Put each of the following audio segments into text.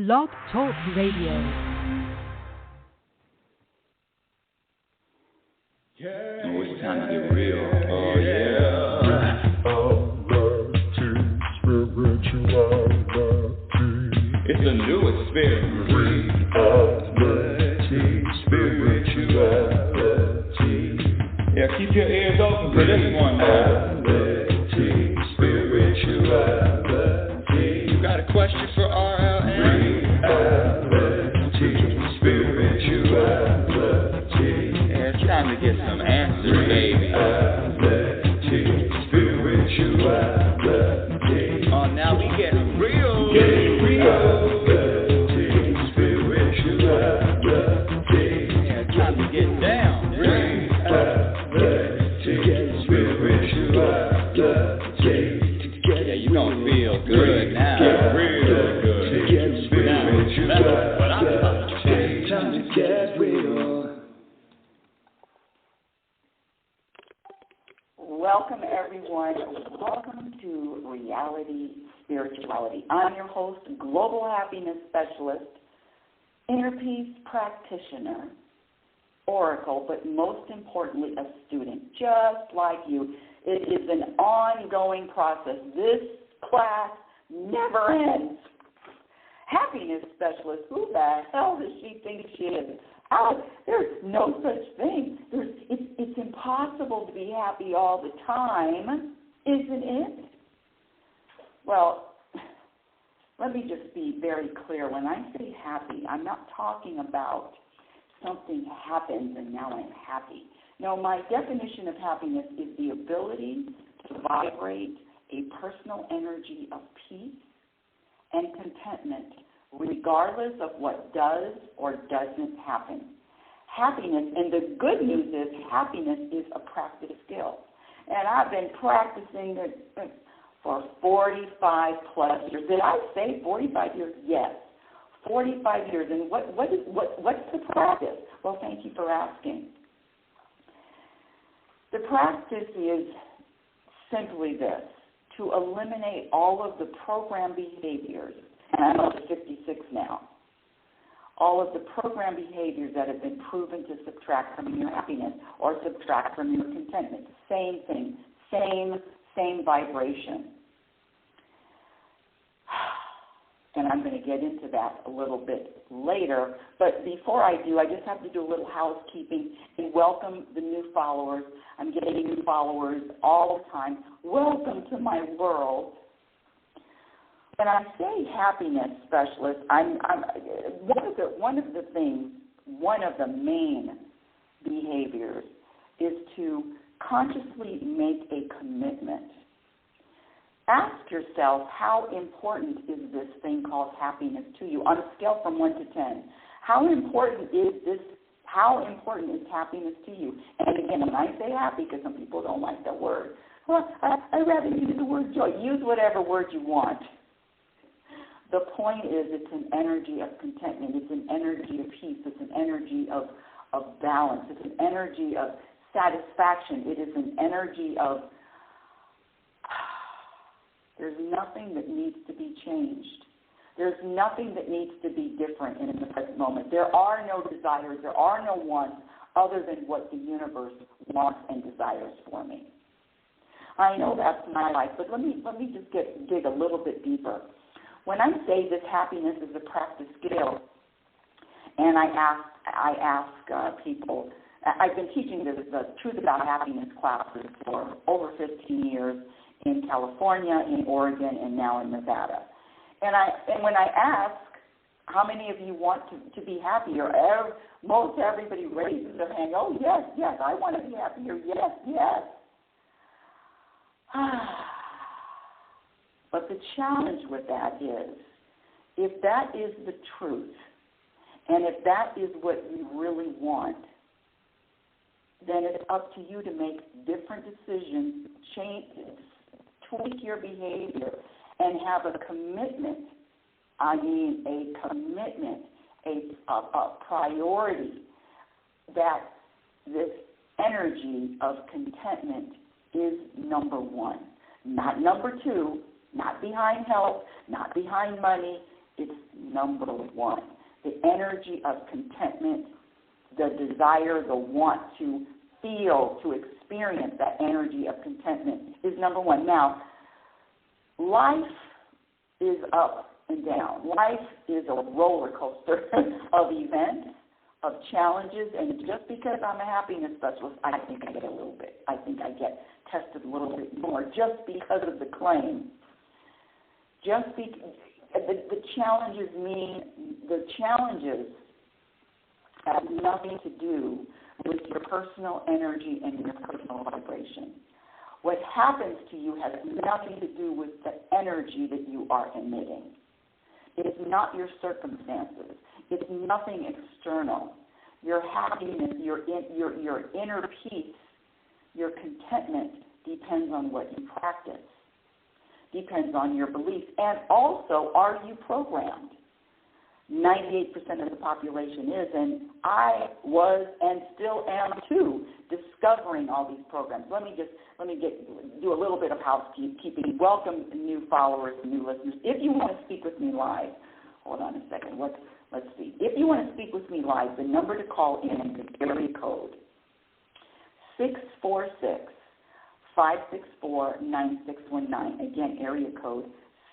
Blog Talk Radio. Yeah. Oh, it's time to get real. Oh, yeah. It's a new experience. Reality, spirituality. Yeah, keep your ears open for this one, man. Reality, spirituality. You got a question for RLN? Reality, spirituality. Yeah, it's time to get some answers, baby. Reality, spirituality. Oh, now we get real. Get real. Reality, spirituality. Yeah, it's time to get down. Reality, spirituality. Yeah, you gonna feel good now. Get real good. Now, that's what I'm talking about. Time to get real. Welcome, everyone. Welcome to Reality Spirituality. I'm your host, Global Happiness Specialist, Inner Peace Practitioner, Oracle, but most importantly, a student, just like you. It is an ongoing process. This class never ends. Happiness Specialist, who the hell does she think she is? There's no such thing. It's impossible to be happy all the time, isn't it? Well, let me just be very clear. When I say happy, I'm not talking about something happens and now I'm happy. No, my definition of happiness is the ability to vibrate a personal energy of peace and contentment, regardless of what does or doesn't happen. Happiness, and the good news is happiness is a practice skill. And I've been practicing it for 45 plus years. Did I say 45 years? Yes, 45 years. And what's the practice? Well, thank you for asking. The practice is simply this: to eliminate all of the program behaviors, and I'm up to 56 now, all of the program behaviors that have been proven to subtract from your happiness or subtract from your contentment. Same thing, same vibration. And I'm going to get into that a little bit later. But before I do, I just have to do a little housekeeping and welcome the new followers. I'm getting new followers all the time. Welcome to my world. When I say happiness specialist, one of the main behaviors is to consciously make a commitment. Ask yourself, how important is this thing called happiness to you on a scale from 1 to 10? How important is happiness to you? And again, when I say happy, because some people don't like that word, well, I'd rather use the word joy. Use whatever word you want. The point is, it's an energy of contentment. It's an energy of peace. It's an energy of balance. It's an energy of satisfaction. It is an energy of there's nothing that needs to be changed. There's nothing that needs to be different in the present moment. There are no desires. There are no wants other than what the universe wants and desires for me. I know that's my life, but let me just dig a little bit deeper. When I say this happiness is a practice skill, and I ask people, I've been teaching the Truth About Happiness classes for over 15 years in California, in Oregon, and now in Nevada. And when I ask how many of you want to be happier, most everybody raises their hand. Oh, yes, I want to be happier. Yes. But the challenge with that is, if that is the truth, and if that is what you really want, then it's up to you to make different decisions, tweak your behavior, and have a commitment. A priority that this energy of contentment is number one, not number two, not behind health, not behind money. It's number one. The energy of contentment, the desire, the want to feel, to experience that energy of contentment is number one. Now, life is up and down. Life is a roller coaster of events, of challenges, and just because I'm a happiness specialist, I think I get a little bit. I think I get tested a little bit more just because of the claim. The challenges have nothing to do with your personal energy and your personal vibration. What happens to you has nothing to do with the energy that you are emitting. It's not your circumstances. It's nothing external. Your happiness, your inner peace, your contentment depends on what you practice, depends on your beliefs, and also, are you programmed? 98% of the population is, and I was and still am too, discovering all these programs. Let me do a little bit of housekeeping. Welcome new followers, new listeners. If you want to speak with me live, hold on a second. Let's see. If you want to speak with me live, the number to call in is area code 646-564-9619. Again, area code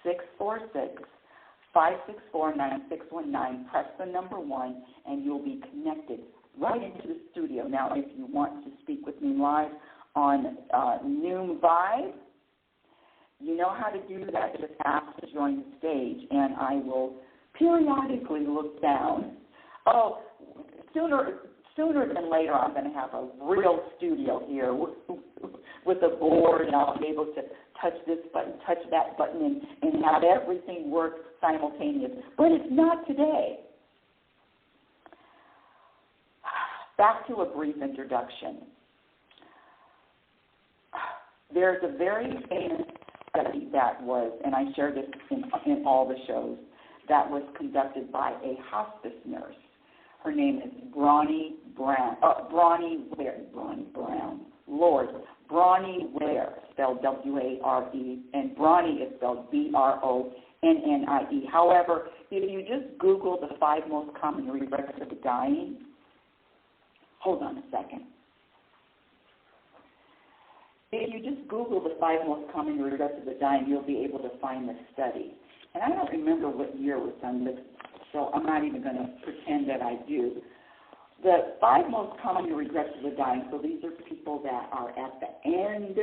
646-564-9619. Press the number 1, and you'll be connected right into the studio. Now, if you want to speak with me live on Noom Vibe, you know how to do that. Just ask to join the stage, and I will periodically look down. Oh, sooner than later, I'm going to have a real studio here with a board, and I'll be able to touch this button, touch that button, and have everything work simultaneously. But it's not today. Back to a brief introduction. There's a very famous study that was, and I share this in all the shows, that was conducted by a hospice nurse. Her name is Bronnie Ware, spelled W-A-R-E, and Bronnie is spelled B-R-O-N-N-I-E. However, if you just Google the 5 most common regrets of the dying, hold on a second. If you just Google the 5 most common regrets of the dying, you'll be able to find the study. And I don't remember what year it was done, so I'm not even going to pretend that I do. The 5 most common regrets of the dying, so these are people that are at the end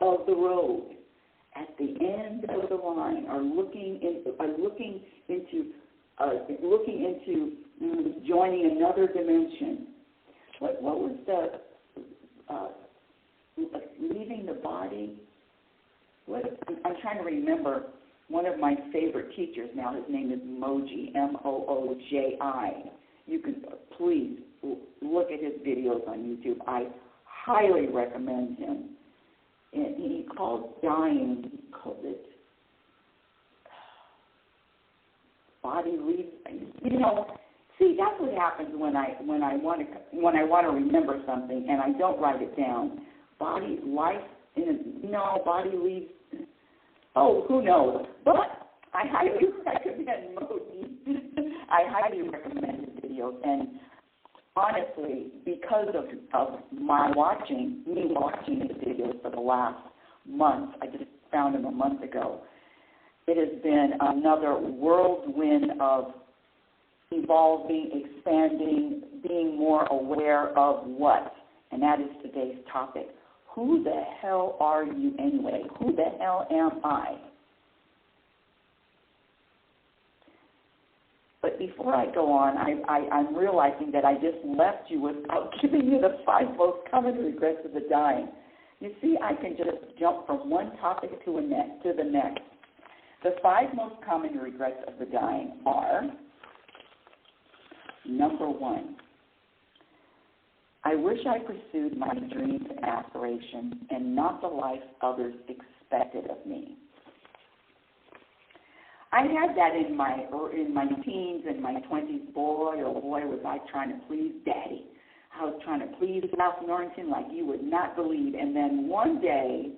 of the road, at the end of the line, are looking into joining another dimension. What was the leaving the body? I'm trying to remember. One of my favorite teachers now, his name is Moji, M-O-O-J-I. You can please look at his videos on YouTube. I highly recommend him. And he called dying, he called it body leave. See, that's what happens when I want to remember something and I don't write it down. Body leaves. Oh, who knows? But I highly recommend Modi. I highly recommend his videos. And honestly, because of me watching his videos for the last month, I just found him a month ago, it has been another whirlwind of evolving, expanding, being more aware of what? And that is today's topic. Who the hell are you anyway? Who the hell am I? But before I go on, I'm realizing that I just left you without giving you the 5 most common regrets of the dying. You see, I can just jump from one topic to the next. The 5 most common regrets of the dying are, number 1, I wish I pursued my dreams and aspirations and not the life others expected of me. I had that in my teens and my 20s. Boy, oh boy, was I trying to please Daddy. I was trying to please Ralph Norrington like you would not believe. And then one day,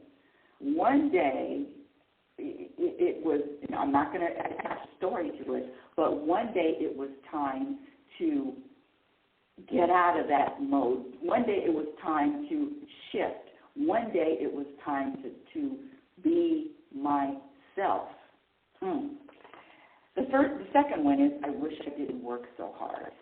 it was, I'm not going to attach a story to it, but one day it was time to get out of that mode. One day it was time to shift. One day it was time to be myself. The second one is, I wish I didn't work so hard.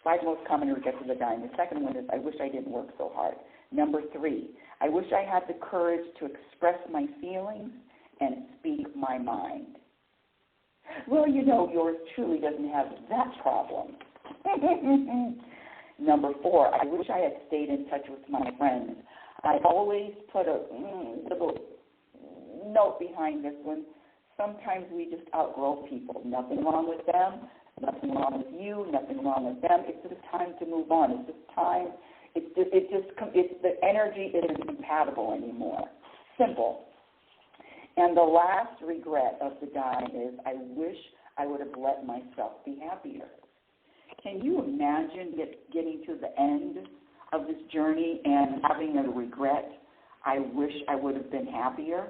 5 most common regrets of the dying. The second one is, I wish I didn't work so hard. Number 3, I wish I had the courage to express my feelings and speak my mind. Well, yours truly doesn't have that problem. Number 4, I wish I had stayed in touch with my friends. I always put a little note behind this one. Sometimes we just outgrow people. Nothing wrong with them, nothing wrong with you, nothing wrong with them. It's just time to move on. It's just time. The energy isn't compatible anymore. Simple. And the last regret of the dying is, I wish I would have let myself be happier. Can you imagine getting to the end of this journey and having a regret? I wish I would have been happier.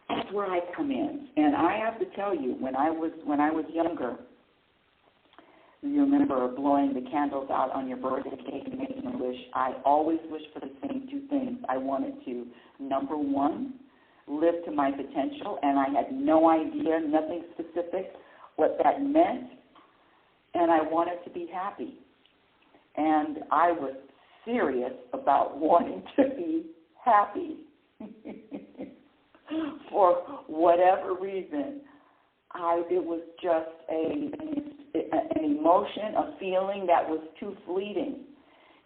That's where I come in. And I have to tell you, when I was younger, you remember blowing the candles out on your birthday cake and making a wish. I always wished for the same 2 things. I wanted to, number 1, live to my potential, and I had no idea, nothing specific, what that meant, and I wanted to be happy. And I was serious about wanting to be happy. For whatever reason, it was just an emotion, a feeling that was too fleeting.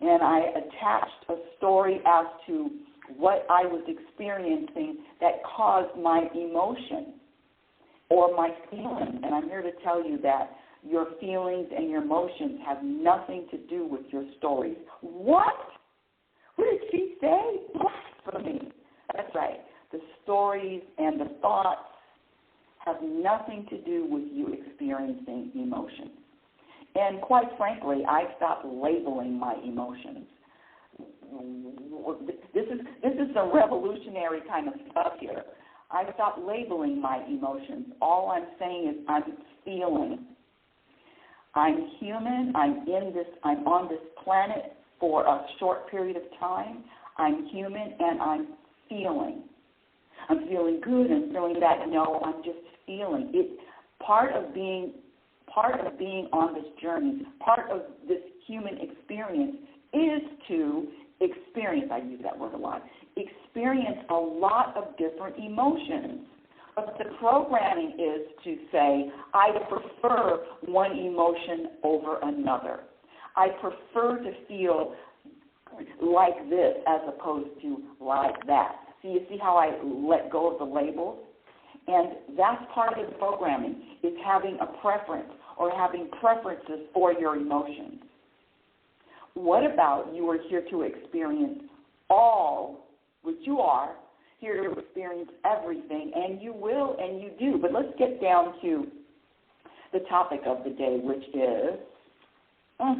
And I attached a story as to what I was experiencing that caused my emotion or my feelings. And I'm here to tell you that your feelings and your emotions have nothing to do with your stories. What? What did she say? Blasphemy. That's right. The stories and the thoughts have nothing to do with you experiencing emotions. And quite frankly, I stopped labeling my emotions. This is some revolutionary kind of stuff here. I stopped labeling my emotions. All I'm saying is I'm feeling. I'm human. I'm on this planet for a short period of time. I'm human and I'm feeling. I'm feeling good and feeling bad. No, I'm just feeling. It's part of being on this journey. Part of this human experience is to experience. I use that word a lot. Experience a lot of different emotions. But the programming is to say, I prefer one emotion over another. I prefer to feel like this as opposed to like that. So you see how I let go of the labels? And that's part of the programming, is having a preference or having preferences for your emotions. What about you are here to experience all, which you are, here to experience everything, and you will and you do. But let's get down to the topic of the day, which is, I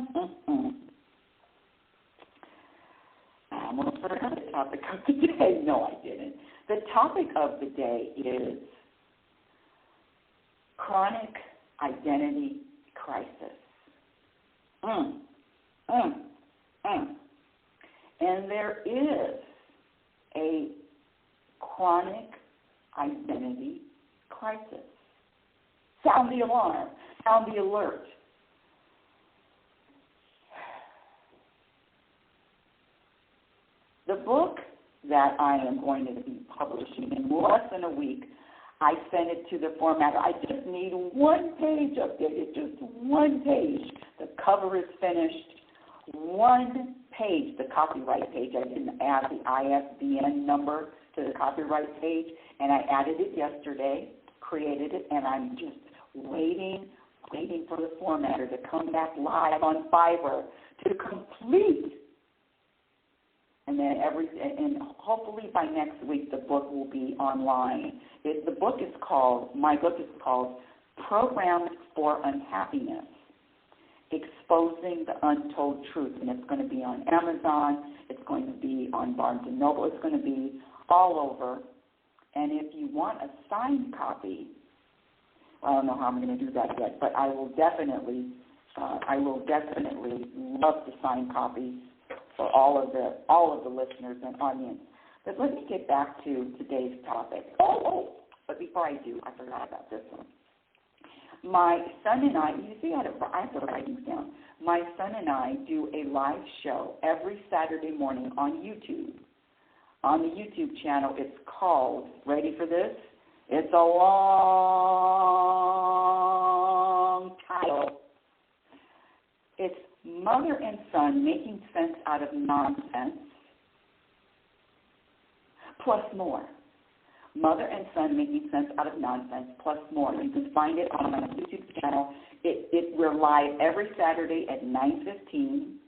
almost forgot the topic of the day. No, I didn't. The topic of the day is chronic identity crisis. And there is a chronic identity crisis. Sound the alarm. Sound the alert. The book that I am going to be publishing in less than a week, I sent it to the formatter. I just need 1 page updated, just 1 page. The cover is finished. 1 page, the copyright page. I didn't add the ISBN number to the copyright page, and I added it yesterday, created it, and I'm just waiting for the formatter to come back live on Fiverr to complete. And then hopefully by next week the book will be online. My book is called Programmed for Unhappiness, Exposing the Untold Truth. And it's going to be on Amazon. It's going to be on Barnes & Noble. It's going to be all over. And if you want a signed copy, I don't know how I'm going to do that yet, but I will definitely love the signed copies for all of the listeners and audience. But let me get back to today's topic. But before I do, I forgot about this one. My son and I, you see, I have to write these down. My son and I do a live show every Saturday morning on YouTube. On the YouTube channel, it's called, ready for this? It's a long title. It's Mother and Son Making Sense Out of Nonsense, plus more. Mother and Son Making Sense Out of Nonsense, plus more. You can find it on my YouTube channel. We're live every Saturday at 9:15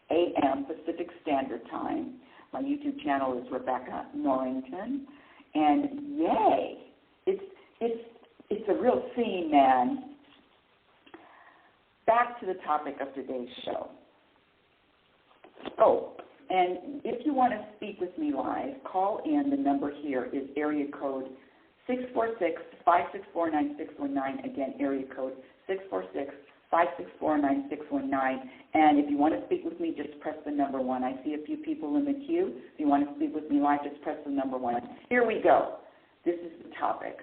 a.m. Pacific Standard Time. My YouTube channel is Rebecca Norrington, and yay, it's a real scene, man. Back to the topic of today's show. And if you want to speak with me live, call in. The number here is area code 646-564-9619. Again, area code 646-564-9619. And if you want to speak with me, just press the number 1. I see a few people in the queue. If you want to speak with me live, just press the number 1. Here we go. This is the topic.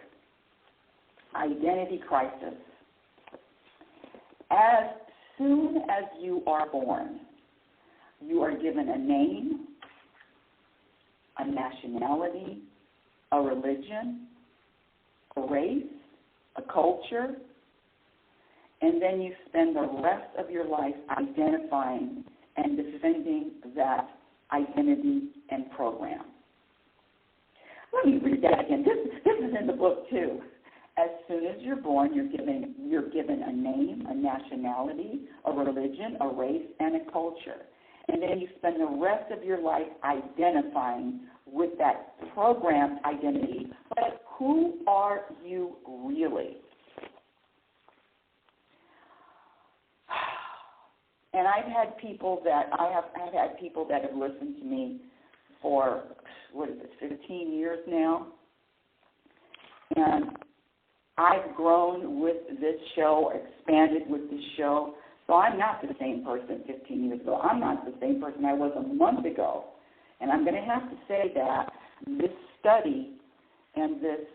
Identity crisis. As soon as you are born, you are given a name, a nationality, a religion, a race, a culture, and then you spend the rest of your life identifying and defending that identity and program. Let me read that again. This is in the book too. As soon as you're born, you're given a name, a nationality, a religion, a race, and a culture. And then you spend the rest of your life identifying with that programmed identity. But who are you really? And I've had people that have listened to me for 15 years now, and I've grown with this show, expanded with this show. So I'm not the same person 15 years ago. I'm not the same person I was a month ago. And I'm going to have to say that this study and this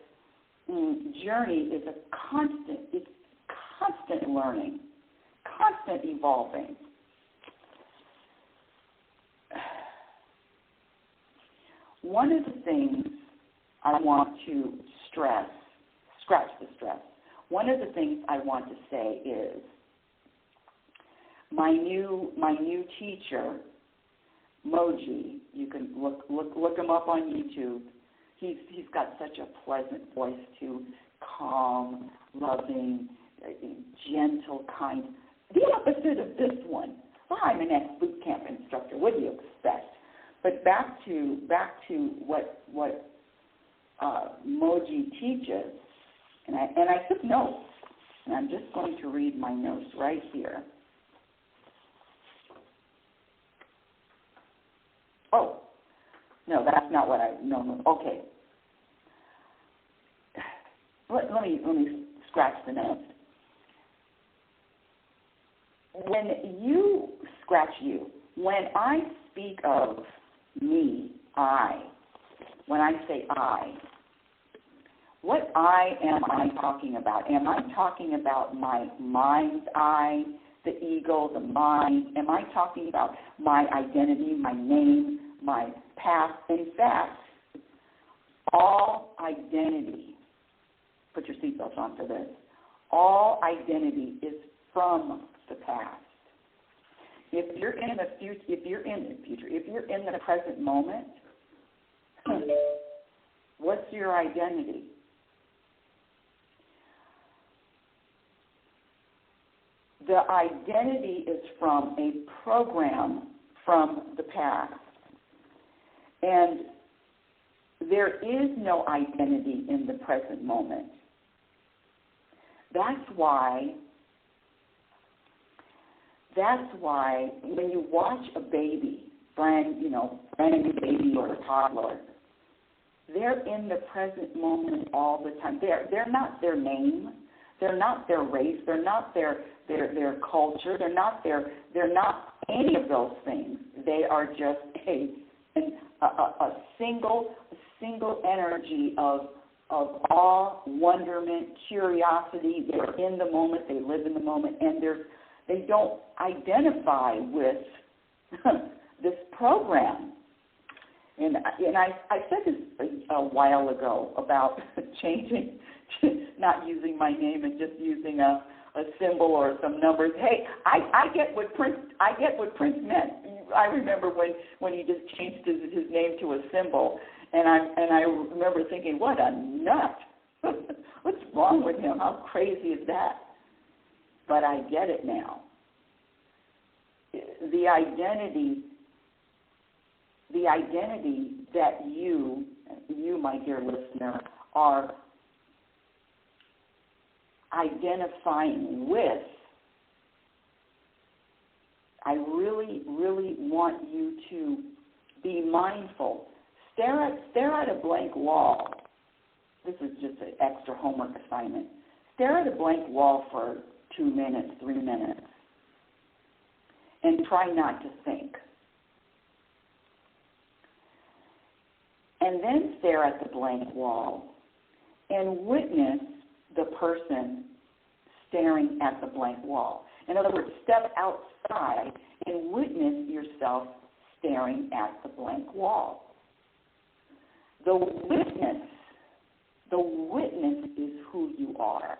journey is constant learning, constant evolving. One of the things I want to scratch the stress. One of the things I want to say is my new teacher, Moji. You can look him up on YouTube. He's got such a pleasant voice too, calm, loving, gentle, kind. The opposite of this one. Well, I'm an ex-boot camp instructor. What do you expect? But back to what Moji teaches, and I took notes, and I'm just going to read my notes right here. Oh, no, that's not what no. Okay. Let me scratch the notes. When I speak of me, when I say I, what I am I talking about? Am I talking about my mind's I, the ego, the mind? Am I talking about my identity, my name, my past? In fact, all identity, put your seatbelts on for this, all identity is from the past. If you're in the future, if you're in the present moment, what's your identity? The identity is from a program from the past. And there is no identity in the present moment. That's why when you watch a baby, brand new baby or a toddler, They're in the present moment all the time. They're not their name. They're not their race. They're not their culture. They're not any of those things. They are just a single energy of awe, wonderment, curiosity. They're in the moment. They live in the moment, and they don't identify with this program. And I said this a while ago about changing, not using my name and just using a symbol or some numbers. Hey, I get what Prince meant. I remember when he just changed his name to a symbol, and I remember thinking, what a nut! What's wrong with him? How crazy is that? But I get it now. The identity that you, my dear listener, are identifying with, I really, really want you to be mindful. Stare at a blank wall. This is just an extra homework assignment. Stare at a blank wall for 2 minutes, 3 minutes, and try not to think. And then stare at the blank wall and witness the person staring at the blank wall. In other words, step outside and witness yourself staring at the blank wall. The witness is who you are.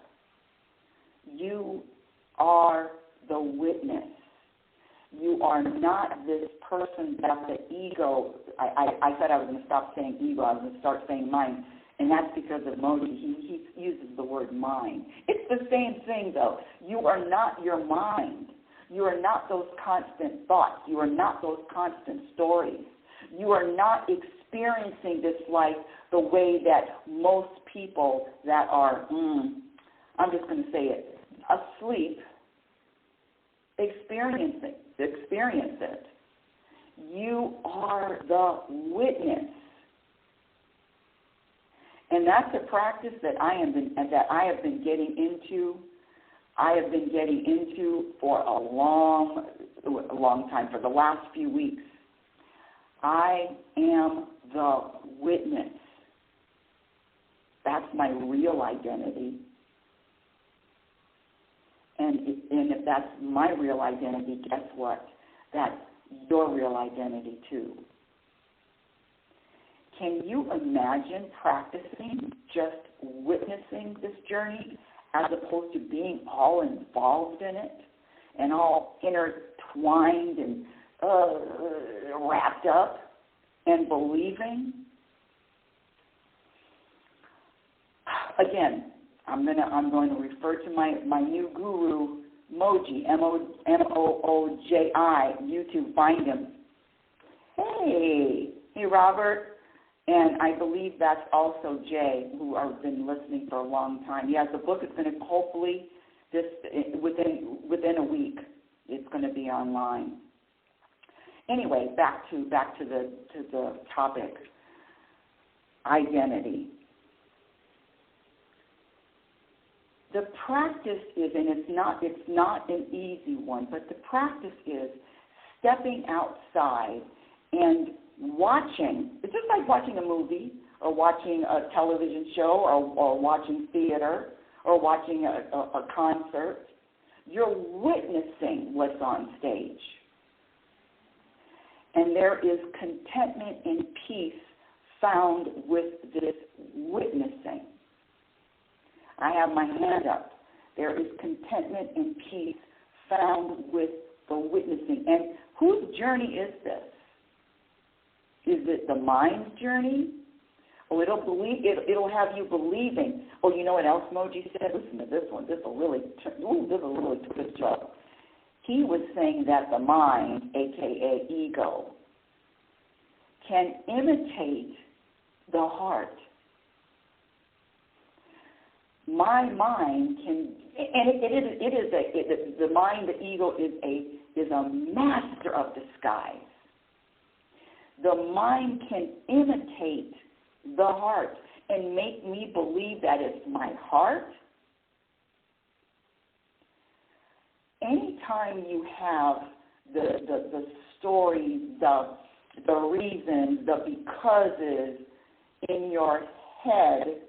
You are the witness. You are not this person that the ego, I said I was going to stop saying ego, I was going to start saying mind, and that's because of Modi. He uses the word mind. It's the same thing, though. You are not your mind. You are not those constant thoughts. You are not those constant stories. You are not experiencing this life the way that most people that are, I'm just going to say it, asleep, experience it. You are the witness. And that's a practice that I have been getting into. I have been getting into for a long time, for the last few weeks. I am the witness. That's my real identity. And if that's my real identity, guess what? That's your real identity too. Can you imagine practicing just witnessing this journey as opposed to being all involved in it and all intertwined and wrapped up and believing? Again, I'm going to refer to my new guru, Moji, M-O-O-J-I, YouTube, find him. Hey, Robert. And I believe that's also Jay, who I've been listening for a long time. Yes, the book is going to hopefully within a week, it's going to be online. Anyway, back to the topic, identity. The practice is, and it's not an easy one, but the practice is stepping outside and watching. It's just like watching a movie or watching a television show or watching theater or watching a concert. You're witnessing what's on stage. And there is contentment and peace found with this witnessing. I have my hand up. There is contentment and peace found with the witnessing. And whose journey is this? Is it the mind's journey? Oh, it'll have you believing. Oh, you know what else Moji said? Listen to this one. This will really twist you up. He was saying that the mind, a.k.a. ego, can imitate the heart. My mind can, and the mind, the ego is a master of disguise. The mind can imitate the heart, and make me believe that it's my heart. Anytime you have the stories, the reasons, the becauses in your head,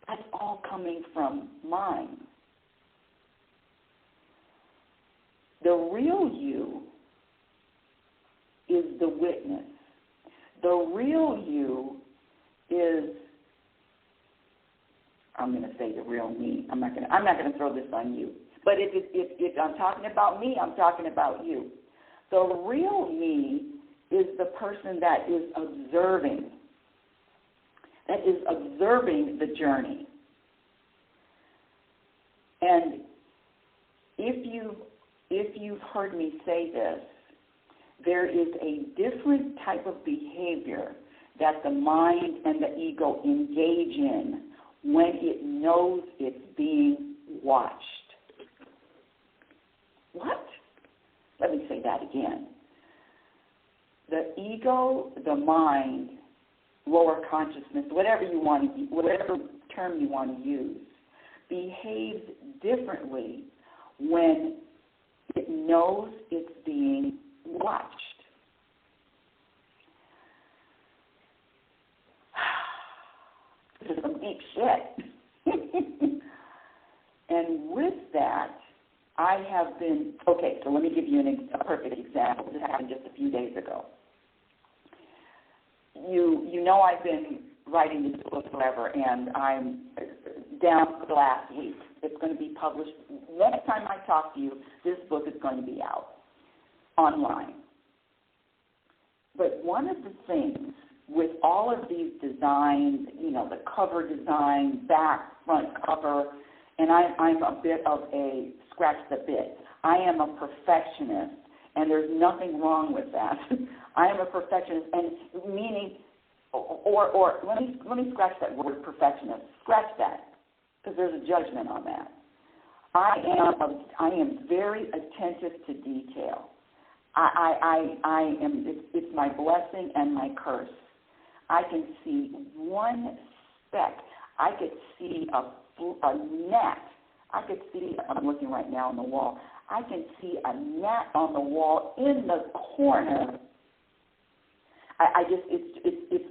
that's all coming from mind. The real you is the witness. The real you is, I'm going to say the real me. I'm not going to throw this on you. But if I'm talking about me, I'm talking about you. The real me is the person that is observing the journey. And if you've heard me say this, there is a different type of behavior that the mind and the ego engage in when it knows it's being watched. What? Let me say that again. The ego, the mind, lower consciousness, whatever term you want to use, behaves differently when it knows it's being watched. This is some deep shit. And with that, I have been, okay, so let me give you a perfect example. This happened just a few days ago. You know I've been writing this book forever, and I'm down for the last week. It's going to be published. Next time I talk to you, this book is going to be out online. But one of the things with all of these designs, the cover design, back, front cover, and I'm a bit of a scratch the bit. I am a perfectionist, and there's nothing wrong with that. I am a perfectionist, and meaning, or let me scratch that word perfectionist. Scratch that, because there's a judgment on that. I am very attentive to detail. I am. It's my blessing and my curse. I can see one speck. I could see a gnat. I could see, I'm looking right now on the wall, I can see a gnat on the wall in the corner.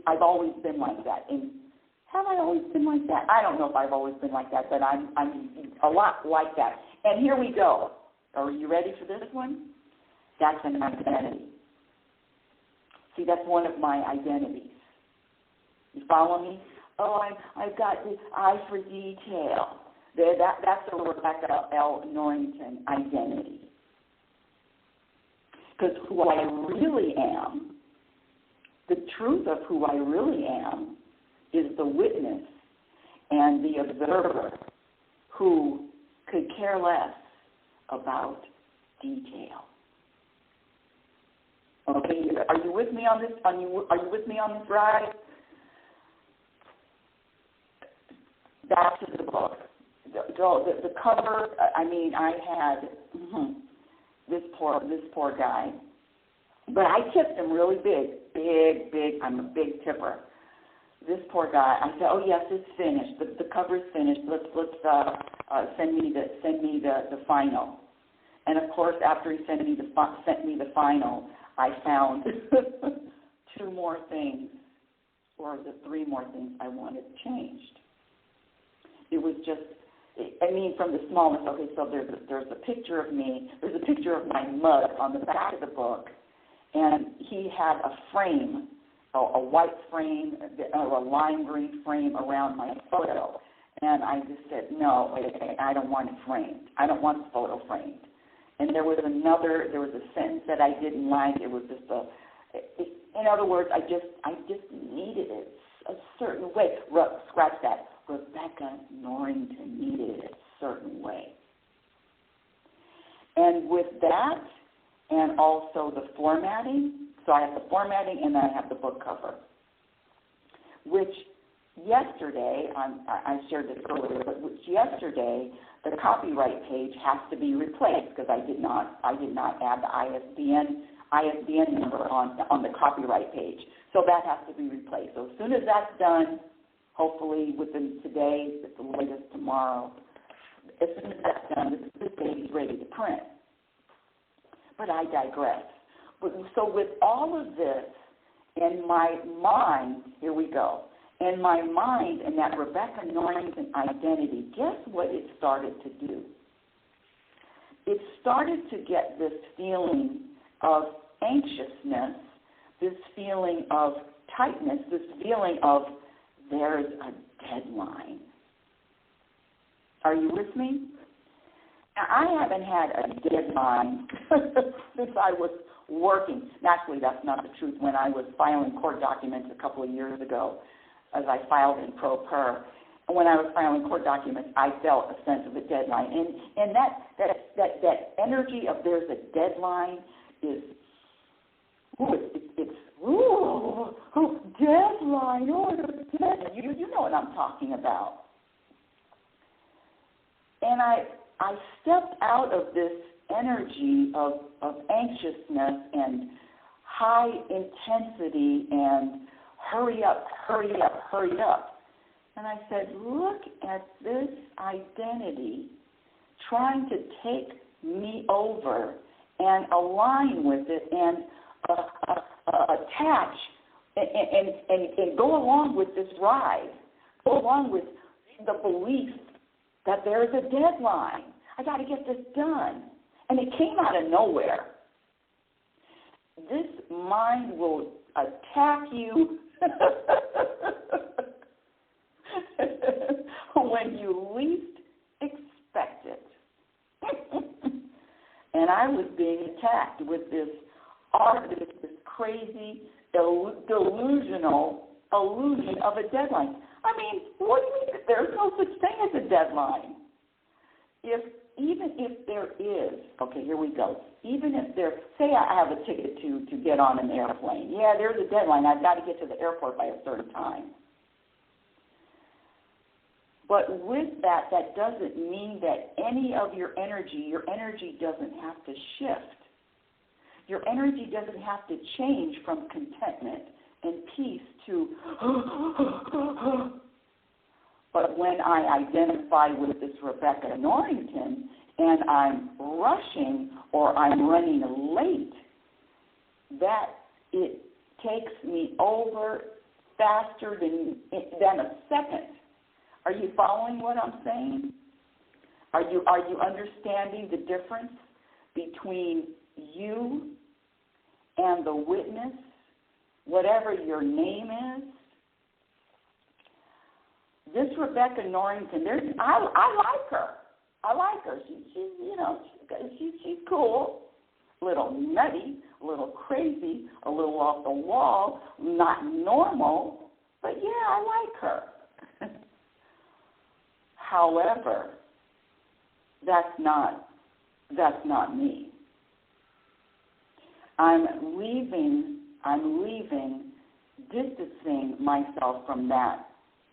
I've always been like that. And have I always been like that? I don't know if I've always been like that, but I'm a lot like that. And here we go. Are you ready for this one? That's an identity. See, that's one of my identities. You follow me? Oh, I've got this eye for detail. That's a Rebecca L. Norrington identity. Because who I really am, the truth of who I really am, is the witness and the observer who could care less about detail. Okay, are you with me on this? Are you with me on this ride? Back to the book. The cover. I mean, I had this poor guy, but I tipped him really big. I'm a big tipper. This poor guy. I said, "Oh yes, it's finished. The cover's finished. Let's send me the final." And of course, after he sent me the final, I found 2 more things, or the 3 more things I wanted changed. It was just, from the smallness. Okay, so there's a picture of me. There's a picture of my mug on the back of the book, and he had a frame, a white frame, or a lime green frame around my photo. And I just said, no, I don't want it framed. I don't want the photo framed. And there was a sentence that I didn't like. It was just in other words, I just needed it a certain way. Scratch that. Rebecca Norrington needed it a certain way. And with that, and also the formatting, so I have the formatting and then I have the book cover, which yesterday, I shared this earlier, but yesterday the copyright page has to be replaced because I did not add the ISBN ISBN number on the copyright page. So that has to be replaced. So as soon as that's done, hopefully within today, at the latest tomorrow, as soon as that's done, this baby's ready to print. But I digress. So with all of this in my mind, here we go, in my mind and that Rebecca Norrington identity, guess what it started to do? It started to get this feeling of anxiousness, this feeling of tightness, this feeling of there's a deadline. Are you with me? Now, I haven't had a deadline since I was working. Actually, that's not the truth. When I was filing court documents a couple of years ago, as I filed in pro per, when I was filing court documents, I felt a sense of a deadline. And that energy of there's a deadline is, deadline, deadline. You know what I'm talking about. And I stepped out of this energy of anxiousness and high intensity and hurry up, hurry up, hurry up. And I said, look at this identity trying to take me over and align with it and attach and go along with this ride, go along with the belief that there is a deadline. I got to get this done. And it came out of nowhere. This mind will attack you when you least expect it. And I was being attacked with this crazy, delusional illusion of a deadline. I mean, what do you mean? There's no such thing as a deadline. Even if there is, okay, here we go. Even if there, say I have a ticket to get on an airplane. Yeah, there's a deadline. I've got to get to the airport by a certain time. But with that doesn't mean that any of your energy doesn't have to shift. Your energy doesn't have to change from contentment and peace to But when I identify with this Rebecca Norrington and I'm rushing or I'm running late, that it takes me over faster than a second. Are you following what I'm saying? Are you understanding the difference between you and the witness, whatever your name is? This Rebecca Norrington, I like her. I like her. She's cool, a little nutty, a little crazy, a little off the wall, not normal, but yeah, I like her. However, that's not me. I'm leaving, distancing myself from that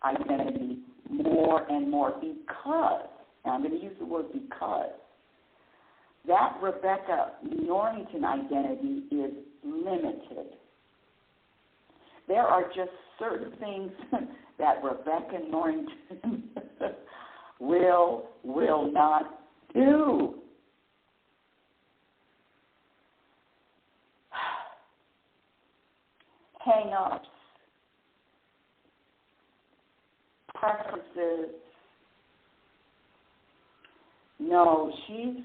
identity more and more because, and I'm going to use the word because, that Rebecca Norrington identity is limited. There are just certain things that Rebecca Norrington will not do. Hang-ups, preferences. No, she's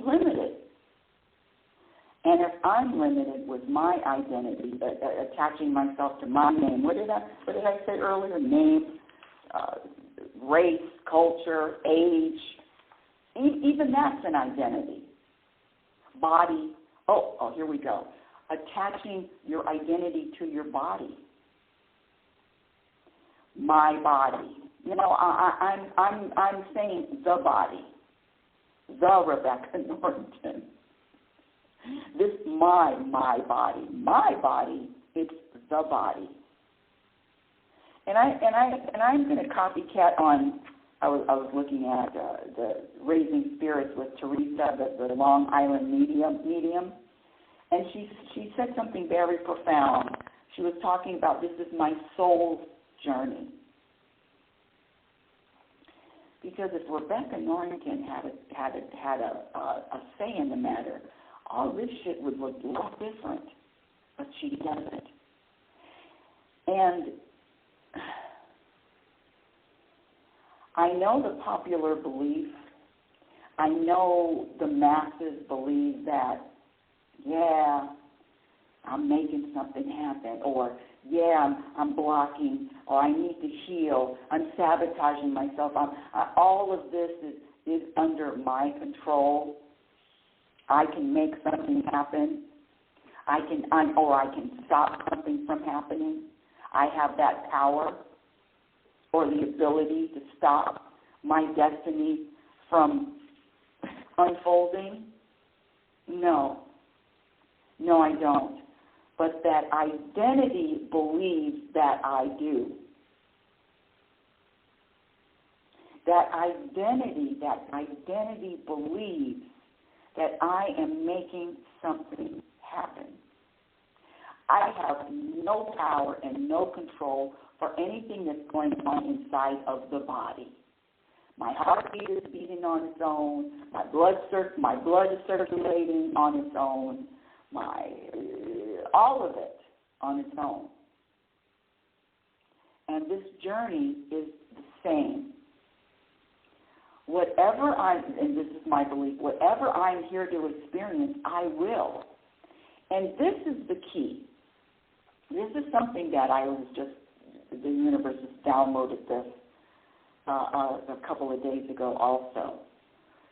limited. And if I'm limited with my identity, attaching myself to my name, what did I say earlier? Name, race, culture, age, even that's an identity. Body. Oh, here we go. Attaching your identity to your body. My body. I'm saying the body. The Rebecca Norrington. This my body. My body, it's the body. And I'm going to copycat on. I was looking at the Raising Spirits with Teresa, the Long Island medium, And she said something very profound. She was talking about, this is my soul's journey. Because if Rebecca Norrington had a say in the matter, all this shit would look a lot different. But she doesn't. And I know the popular belief, I know the masses believe that, yeah, I'm making something happen, or yeah, I'm blocking, or I need to heal, I'm sabotaging myself. All of this is under my control. I can make something happen. I can stop something from happening. I have that power or the ability to stop my destiny from unfolding. No, I don't. But that identity believes that I do. That identity believes that I am making something happen. I have no power and no control for anything that's going on inside of the body. My heartbeat is beating on its own. My blood is circulating on its own. All of it on its own. And this journey is the same. And this is my belief, whatever I'm here to experience, I will. And this is the key. This is something that the universe has downloaded this a couple of days ago also.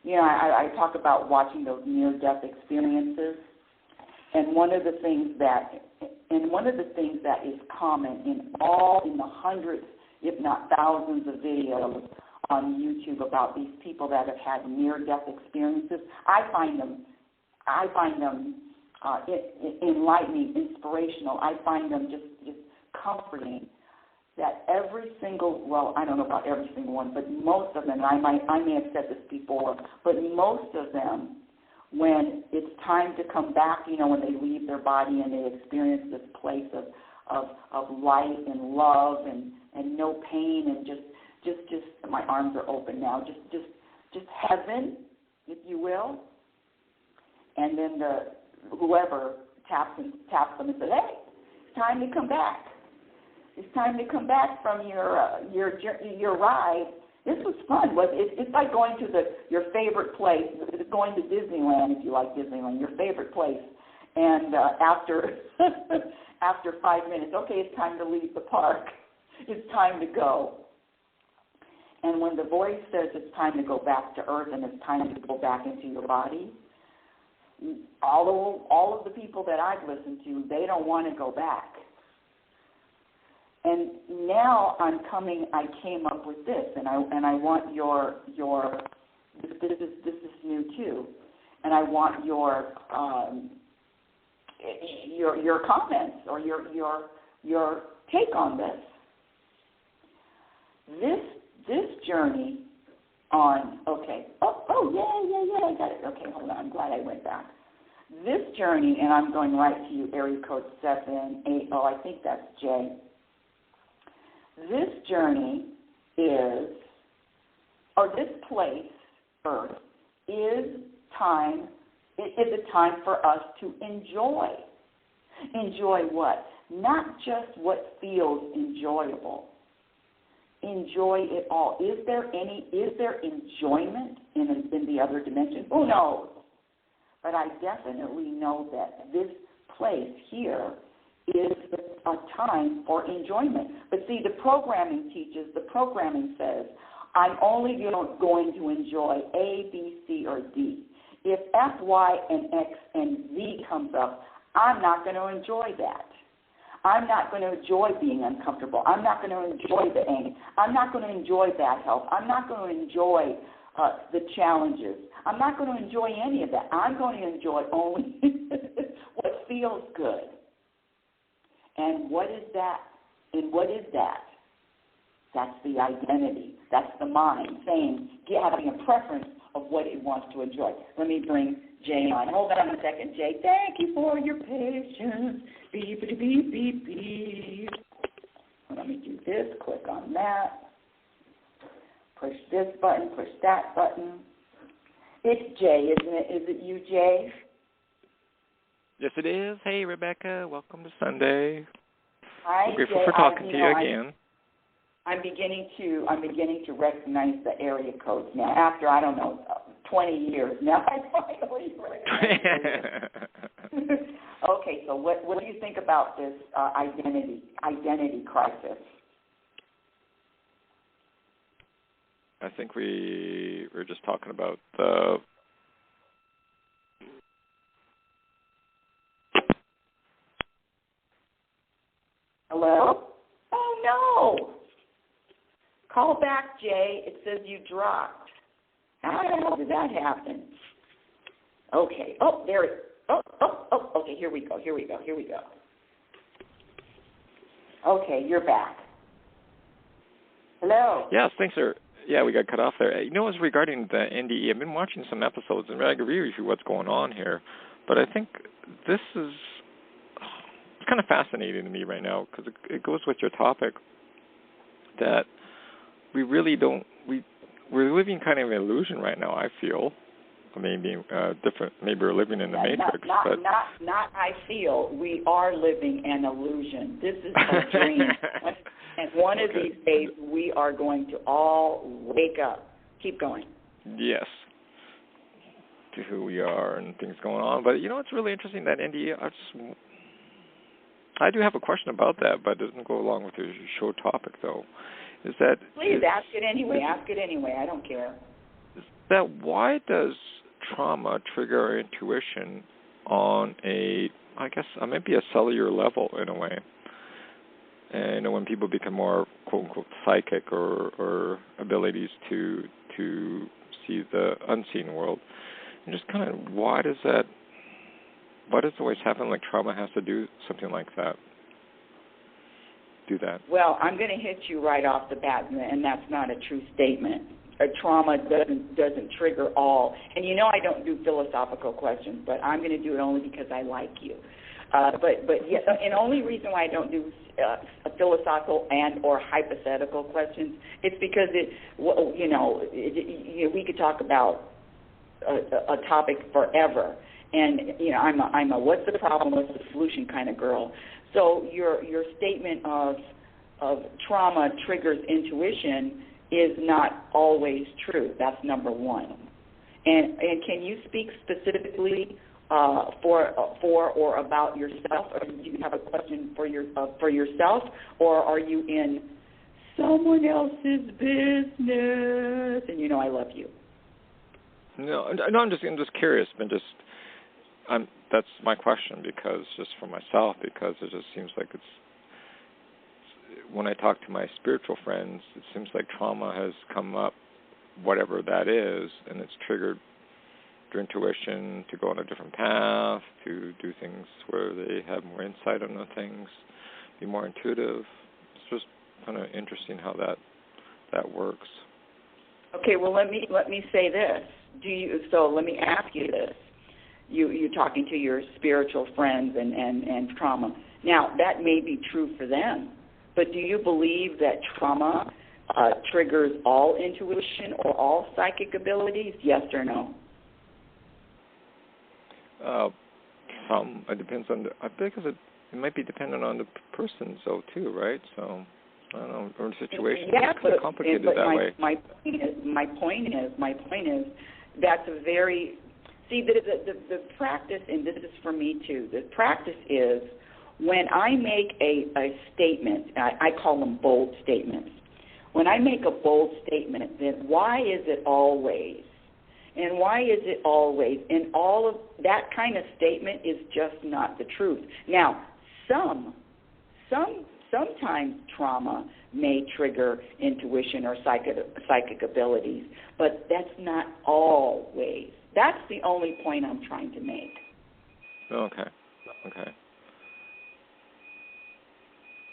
You know, I talk about watching those near-death experiences, and one of the things that is common in the hundreds, if not thousands, of videos on YouTube about these people that have had near-death experiences, I find them enlightening, inspirational. I find them just comforting. That every single, well, I don't know about every single one, but most of them, I may have said this before, but most of them, when it's time to come back, you know, when they leave their body and they experience this place of light and love and no pain and just my arms are open now, just heaven, if you will. And then whoever taps them and says, hey, it's time to come back. It's time to come back from your ride. This was fun. It's like going to your favorite place. It's going to Disneyland, if you like Disneyland, your favorite place. And after 5 minutes, okay, it's time to leave the park. It's time to go. And when the voice says it's time to go back to earth and it's time to go back into your body, all of the people that I've listened to, they don't want to go back. And now I came up with this, and I want your this is new too, and I want your comments or your take on this. This journey on yeah, I got it. Okay, hold on. I'm glad I went back. This journey, and I'm going right to you, area code 780. I think that's Jay. This journey this place, Earth, is a time for us to enjoy. Enjoy what? Not just what feels enjoyable. Enjoy it all. Is there enjoyment in the other dimension? Who knows? But I definitely know that this place here is a time for enjoyment. But see, the programming says, I'm only going to enjoy A, B, C, or D. If F, Y, and X, and Z comes up, I'm not going to enjoy that. I'm not going to enjoy being uncomfortable. I'm not going to enjoy the angst. I'm not going to enjoy bad health. I'm not going to enjoy the challenges. I'm not going to enjoy any of that. I'm going to enjoy only what feels good. And what is that? That's the identity. That's the mind saying, having a preference of what it wants to enjoy. Let me bring Jay on. Hold on a second, Jay. Thank you for your patience. Beep, beep, beep, beep, beep. Let me do this. Click on that. Push this button. Push that button. It's Jay, isn't it? Is it you, Jay? Yes, it is. Hey, Rebecca. Welcome to Sunday. Hi, I'm grateful Jay. for talking to you again. I'm beginning to recognize the area codes now. After, I don't know, 20 years now, I finally recognize it. Okay, so what do you think about this identity crisis? I think we were just talking about the... Hello? Oh, no. Call back, Jay. It says you dropped. How the hell did that happen? Okay. Oh, there it is. Oh. Okay, here we go. Okay, you're back. Hello? Yes, thanks, sir. Yeah, we got cut off there. You know, as regarding the NDE, I've been watching some episodes, and I agree with you what's going on here. But I think this is kind of fascinating to me right now because it goes with your topic that we really don't, we're living kind of an illusion right now, I feel. Maybe different, maybe we're living in the Matrix. Not I feel. We are living an illusion. This is a dream. And one of these days, we are going to all wake up. Keep going. Yes. To who we are and things going on. But, you know, it's really interesting that NDE, I do have a question about that, but it doesn't go along with your show topic, though. Is that... Please ask it anyway. I don't care. Is that why does trauma trigger our intuition on maybe a cellular level in a way? And when people become more quote-unquote psychic or abilities to see the unseen world, and just kind of why does it always happen like trauma has to do something like that? Do that? Well, I'm going to hit you right off the bat, and that's not a true statement. Trauma doesn't trigger all. And you know I don't do philosophical questions, but I'm going to do it only because I like you. But yeah, and the only reason why I don't do philosophical and or hypothetical questions, it's because we could talk about a topic forever, and I'm a what's the problem, what's the solution kind of girl. So your statement of trauma triggers intuition is not always true. That's number one. And can you speak specifically for or about yourself, or do you have a question for yourself, or are you in someone else's business? And you know I love you. No, I'm just curious. That's my question because just for myself, because it just seems like it's when I talk to my spiritual friends, it seems like trauma has come up, whatever that is, and it's triggered their intuition to go on a different path, to do things where they have more insight on the things, be more intuitive. It's just kind of interesting how that works. Okay, well let me say this. So let me ask you this. You're talking to your spiritual friends and trauma. Now, that may be true for them, but do you believe that trauma triggers all intuition or all psychic abilities? Yes or no? It depends on because it might be dependent on the person, so too, right? So I don't know, or the situation. Yeah, it's kind of complicated that way. My point is that's a very the practice, and this is for me too. The practice is when I make a statement. I call them bold statements. When I make a bold statement, then why is it always? And why is it always? And all of that kind of statement is just not the truth. Now, sometimes trauma may trigger intuition or psychic abilities, but that's not always. That's the only point I'm trying to make. Okay.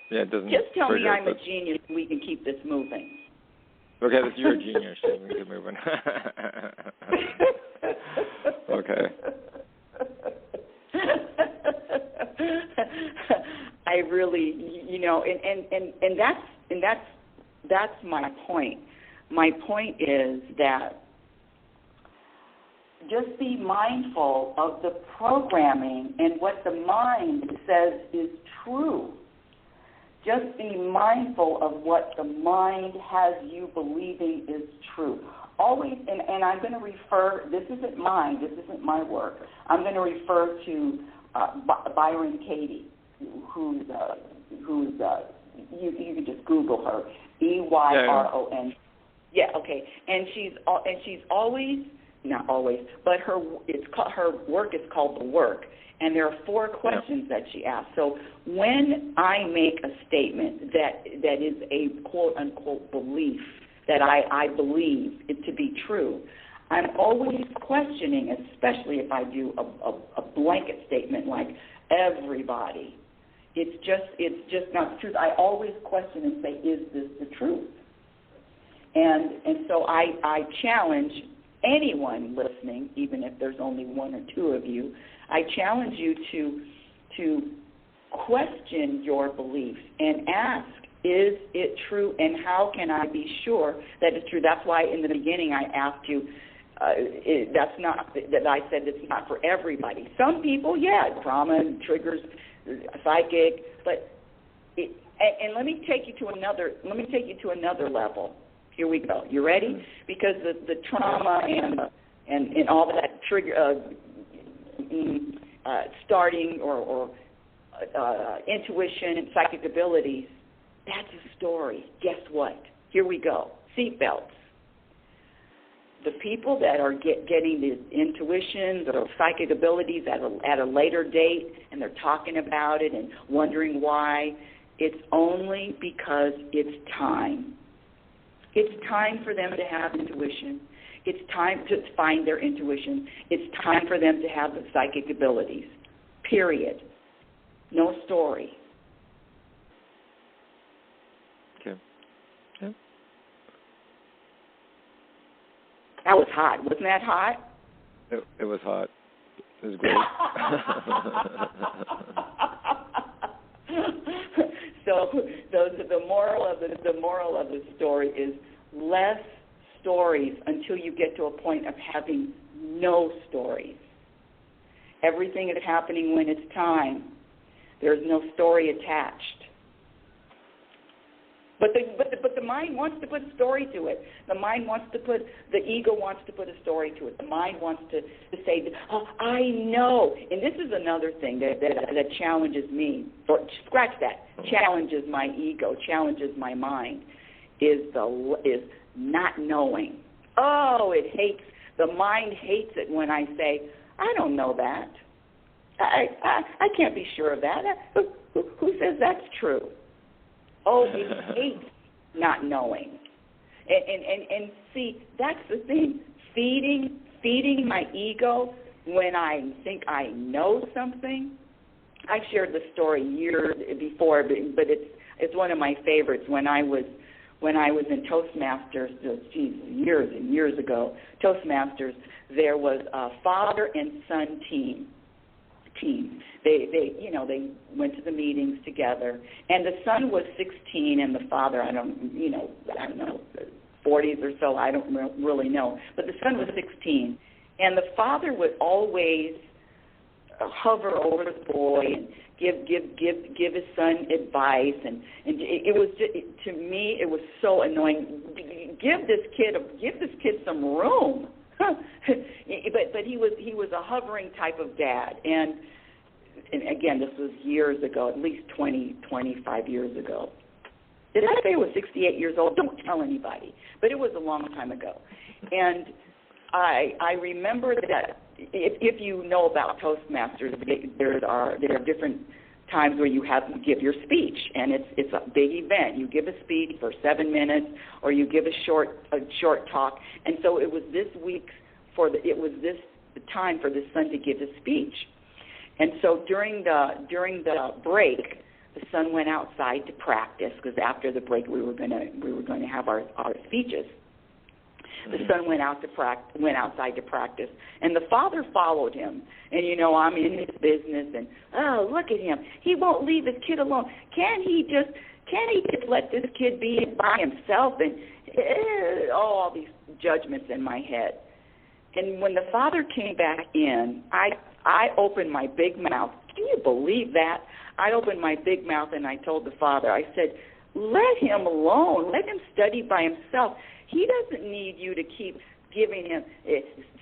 Yeah, it doesn't. Just tell me I'm a genius and we can keep this moving. Okay, you're a genius. You can keep moving. Okay. I really, and that's my point. My point is that just be mindful of the programming and what the mind says is true. Just be mindful of what the mind has you believing is true. Always, and I'm going to refer, this isn't mine, this isn't my work. I'm going to refer to Byron Katie, who's you can just Google her, EYRON. Yeah, okay. And she's always, not always, but her work is called The Work. And there are 4 questions that she asks. So when I make a statement that is a quote-unquote belief, that I believe it to be true, I'm always questioning, especially if I do a blanket statement like everybody. It's just not the truth. I always question and say, is this the truth? And so I challenge anyone listening, even if there's only 1 or 2 of you, I challenge you to question your beliefs and ask, is it true, and how can I be sure that it's true? That's why in the beginning I asked you, I said it's not for everybody. Some people, trauma triggers, psychic, and let me take you to another level. Here we go. You ready? Because the trauma and all that trigger, starting or intuition and psychic abilities, that's a story. Guess what? Here we go. Seatbelts. The people that are getting the intuitions or psychic abilities at a later date, and they're talking about it and wondering why, it's only because it's time. It's time for them to have intuition. It's time to find their intuition. It's time for them to have the psychic abilities, period. No story. Okay. Yeah. That was hot. Wasn't that hot? It was hot. It was great. So the moral of the story is less stories until you get to a point of having no stories. Everything is happening when it's time. There's no story attached. But the mind wants to put a story to it. The ego wants to put a story to it. The mind wants to say, oh, I know. And this is another thing that challenges me. Or scratch that. Challenges my ego, challenges my mind, is not knowing. Oh, the mind hates it when I say, I don't know that. I can't be sure of that. Who says that's true? Oh, it hates not knowing. And see, that's the thing. Feeding my ego when I think I know something. I've shared the story years before, but it's one of my favorites. When I was in Toastmasters, years and years ago, Toastmasters, there was a father and son team. They went to the meetings together, and the son was 16, and the father, I don't know, 40s or so, I don't really know, but the son was 16, and the father would always hover over the boy and give his son advice, and it was just, to me it was so annoying. Give this kid some room. But he was a hovering type of dad, and again, this was years ago, at least 25 years ago. Did I say I was 68 years old? Don't tell anybody, but it was a long time ago. And I remember that if you know about Toastmasters, there are different times where you have to give your speech, and it's a big event. You give a speech for 7 minutes, or you give a short talk. And so it was this the time for the son to give his speech. And so during the break, The son went outside to practice because after the break we were going to have our speeches. The son went outside to practice, and the father followed him. And I'm in his business, and look at him. He won't leave his kid alone. Can't he just let this kid be by himself? And all these judgments in my head. And when the father came back in, I opened my big mouth. Can you believe that? I opened my big mouth and I told the father, I said, let him alone. Let him study by himself. He doesn't need you to keep giving him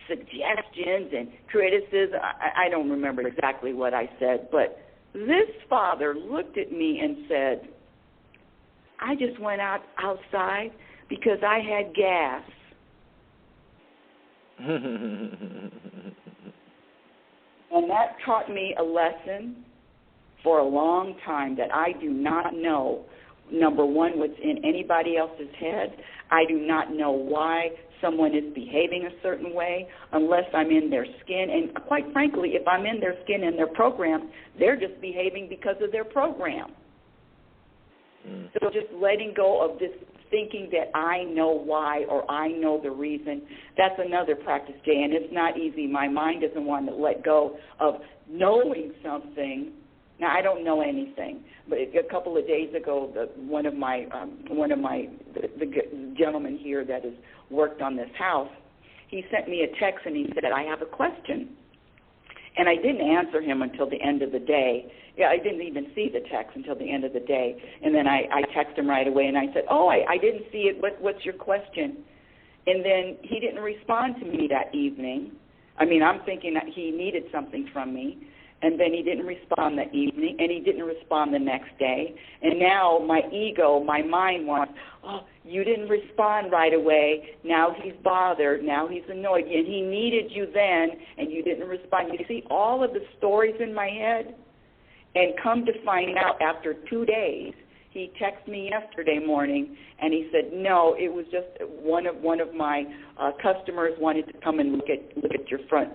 suggestions and criticism. I don't remember exactly what I said, but this father looked at me and said, I just went outside because I had gas. And that taught me a lesson for a long time that I do not know, number one, what's in anybody else's head. I do not know why someone is behaving a certain way unless I'm in their skin. And quite frankly, if I'm in their skin and their program, they're just behaving because of their program. So just letting go of this thinking that I know why or I know the reason, that's another practice, Jay, and it's not easy. My mind doesn't want to let go of knowing something. Now, I don't know anything, but a couple of days ago, the gentleman here that has worked on this house, he sent me a text and he said, I have a question. And I didn't answer him until the end of the day. Yeah, I didn't even see the text until the end of the day. And then I texted him right away, and I said, I didn't see it. What's your question? And then he didn't respond to me that evening. I mean, I'm thinking that he needed something from me. And then he didn't respond that evening, and he didn't respond the next day. And now my ego, my mind wants, you didn't respond right away. Now he's bothered. Now he's annoyed. And he needed you then, and you didn't respond. You see all of the stories in my head? And come to find out after 2 days, he texted me yesterday morning, and he said, no, it was just one of my customers wanted to come and look at your front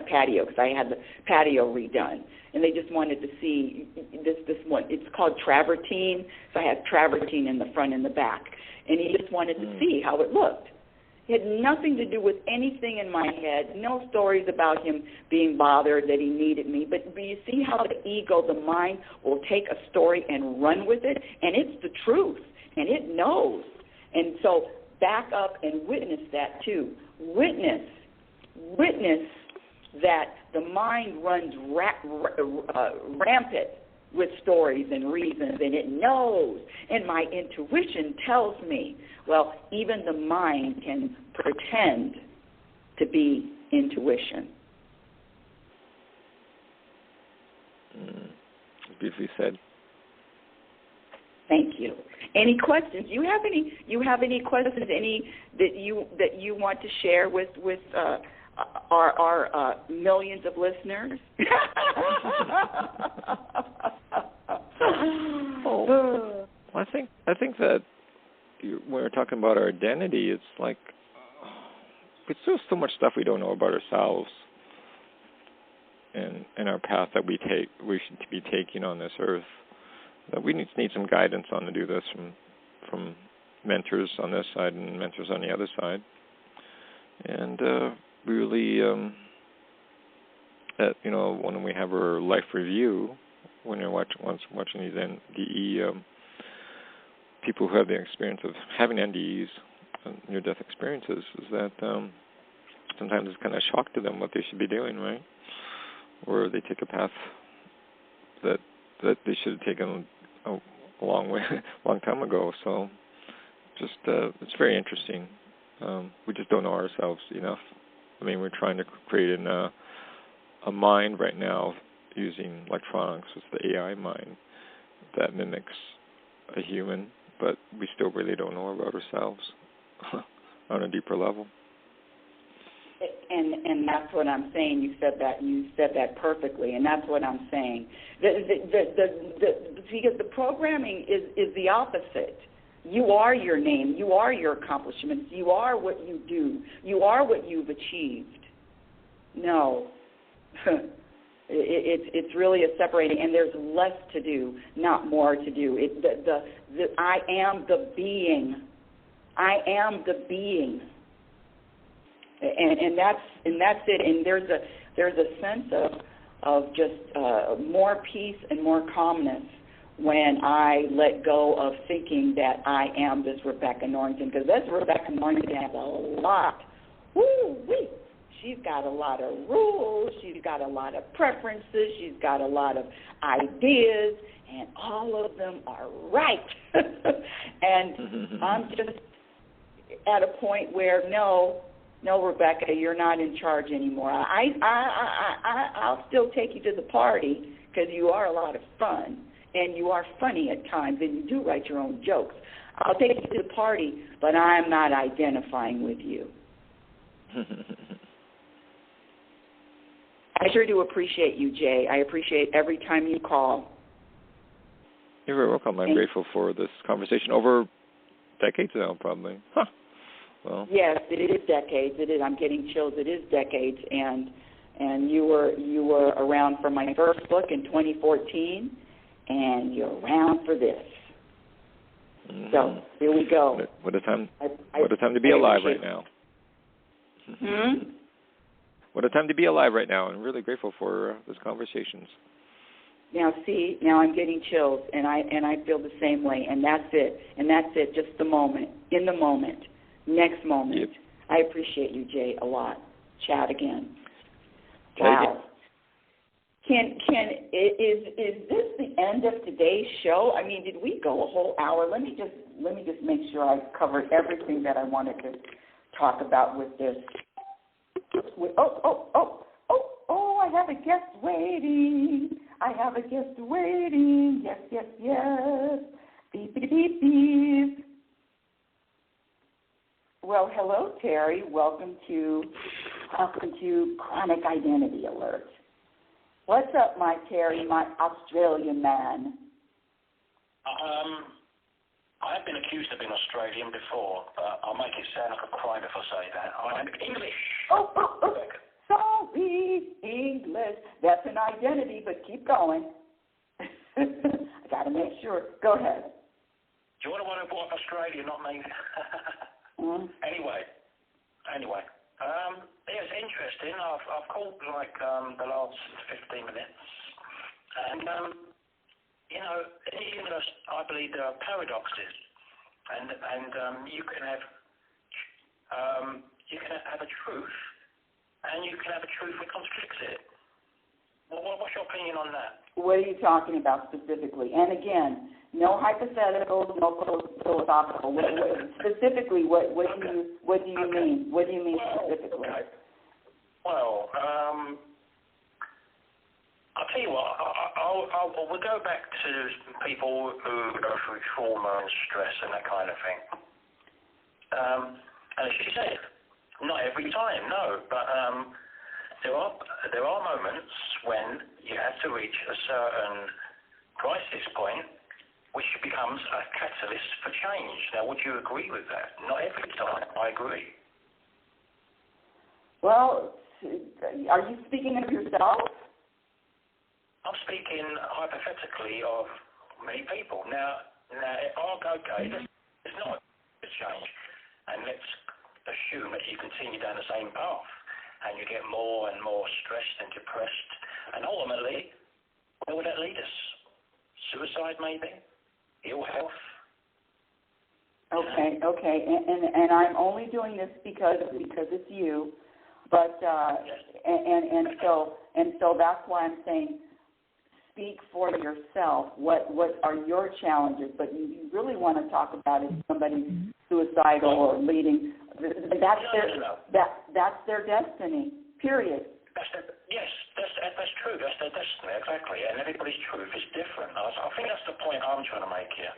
patio because I had the patio redone, and they just wanted to see this one. It's called travertine, so I have travertine in the front and the back, and he just wanted to see how it looked. It had nothing to do with anything in my head, no stories about him being bothered that he needed me, but you see how the ego, the mind, will take a story and run with it, and it's the truth, and it knows. And so back up and witness that too. Witness that the mind runs rampant with stories and reasons, and it knows. And my intuition tells me, well, even the mind can pretend to be intuition. Beautifully said. Thank you. Any questions? You have any questions? Any that you want to share with our millions of listeners? I think that when we're talking about our identity, it's like it's still so much stuff we don't know about ourselves and our path that we should be taking on this earth. That we need some guidance on to do this from mentors on this side and mentors on the other side, and really, when we have our life review, when you're watching these NDE people who have the experience of having NDEs, near-death experiences, is that sometimes it's kind of a shock to them what they should be doing, right? Or they take a path that they should have taken a long time ago. So, just it's very interesting. We just don't know ourselves enough. I mean, we're trying to create a mind right now using electronics. It's the AI mind that mimics a human, but we still really don't know about ourselves on a deeper level. And that's what I'm saying. You said that perfectly, and that's what I'm saying. Because the programming is the opposite. You are your name. You are your accomplishments. You are what you do. You are what you've achieved. No. It's really a separating, and there's less to do, not more to do. I am the being. I am the being, and that's it. And there's a sense of just more peace and more calmness when I let go of thinking that I am this Rebecca Norrington, because this Rebecca Norrington has a lot. Woo-wee. She's got a lot of rules, she's got a lot of preferences, she's got a lot of ideas, and all of them are right. And I'm just at a point where, no, Rebecca, you're not in charge anymore. I'll still take you to the party because you are a lot of fun, and you are funny at times, and you do write your own jokes. I'll take you to the party, but I'm not identifying with you. I sure do appreciate you, Jay. I appreciate every time you call. You're very welcome. I'm grateful for this conversation over decades now, probably. Huh. Well. Yes, it is decades. It is. I'm getting chills. It is decades, and you were around for my first book in 2014, and you're around for this. Mm-hmm. So here we go. What a time! What a time to be alive right now. What a time to be alive right now. I'm really grateful for those conversations. Now, see, I'm getting chills, and I feel the same way, and that's it. And that's it, just the moment, in the moment, next moment. Yep. I appreciate you, Jay, a lot. Chat again. Wow. Is this the end of today's show? I mean, did we go a whole hour? Let me just make sure I covered everything that I wanted to talk about with this. I have a guest waiting. Yes. Beep, beep, beep, beep. Well, hello, Terry. Welcome to Chronic Identity Alert. What's up, my Terry, my Australian man? I've been accused of being Australian before, but I'll make it sound like a crime if I say that. I'm English. Oh. Sorry, English. That's an identity, but keep going. I got to make sure. Go ahead. Do you want to know about Australia, not me? Anyway. It's interesting. I've called the last 15 minutes, and in the universe, I believe there are paradoxes, and you can have a truth, and you can have a truth that contradicts it. What's your opinion on that? What are you talking about specifically? And again, no hypotheticals, no philosophical. Specifically, what do you mean? What do you mean specifically? Okay. Well, I'll tell you what. We'll go back to people who go through trauma and stress and that kind of thing. And as you said, not every time, no, but there are moments when you have to reach a certain crisis point, which becomes a catalyst for change. Now, would you agree with that? Not every time. I agree. Well, are you speaking of yourself? I'm speaking hypothetically of many people. Now, okay, it's not a change, and let's assume that you continue down the same path, and you get more and more stressed and depressed, and ultimately, where would that lead us? Suicide, maybe? Ill health? Okay, and I'm only doing this because it's you, but and so that's why I'm saying, speak for yourself. What are your challenges? But you really want to talk about if somebody's suicidal or leading. That's their destiny. Period. That's true. That's their destiny, exactly. And everybody's truth is different. I think that's the point I'm trying to make here.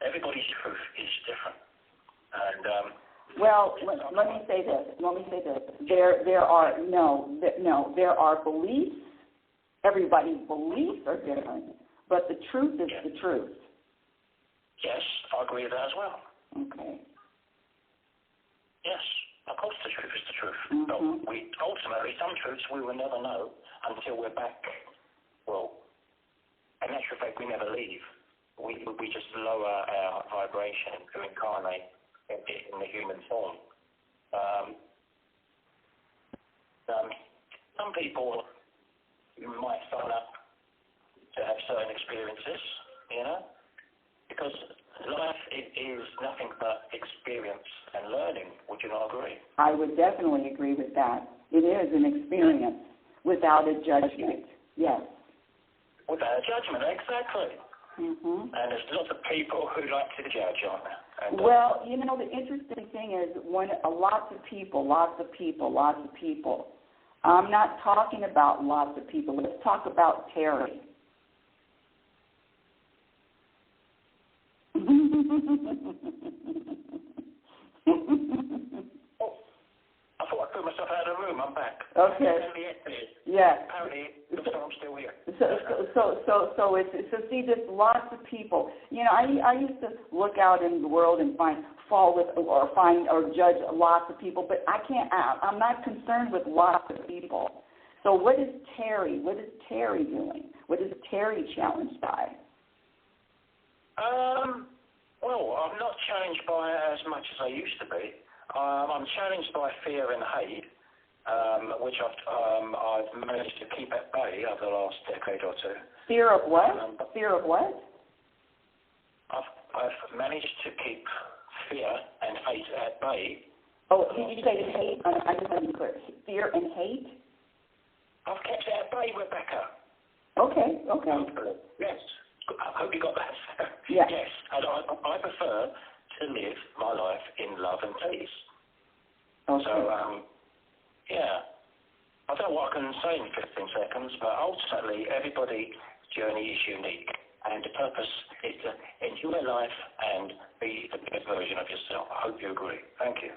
Everybody's truth is different. And well, let me say this. There are beliefs. Everybody's beliefs are different, but the truth is the truth. Yes, I agree with that as well. Okay. Yes, Of course the truth is the truth. Mm-hmm. But ultimately, some truths we will never know until we're back. Well, in actual fact, we never leave. We just lower our vibration to incarnate in the human form. Some people might sign up to have certain experiences, because life is nothing but experience and learning. Would you not agree? I would definitely agree with that. It is an experience without a judgment. Yes. Without a judgment, exactly. Mm-hmm. And there's lots of people who like to judge, aren't there? And, well, the interesting thing is lots of people. I'm not talking about lots of people. Let's talk about Terry. I thought I put myself out of the room. I'm back. Okay. Yeah. Apparently, I'm still here. So see, there's lots of people. I used to look out in the world and fall with or judge lots of people, but I can't. I'm not concerned with lots of people. So what is Terry? What is Terry doing? What is Terry challenged by? Well, I'm not challenged by it as much as I used to be. I'm challenged by fear and hate, which I've managed to keep at bay over the last decade or two. Fear of what? Fear of what? I've managed to keep fear and hate at bay. Oh, did you say hate? I just want to be clear. Fear and hate? I've kept it at bay, Rebecca. Okay. Yes. I hope you got that. Yeah. Yes. And I prefer to live my life in love and peace. Okay. So, yeah. I don't know what I can say in 15 seconds, but ultimately everybody's journey is unique. And the purpose is to enjoy life and be the best version of yourself. I hope you agree. Thank you.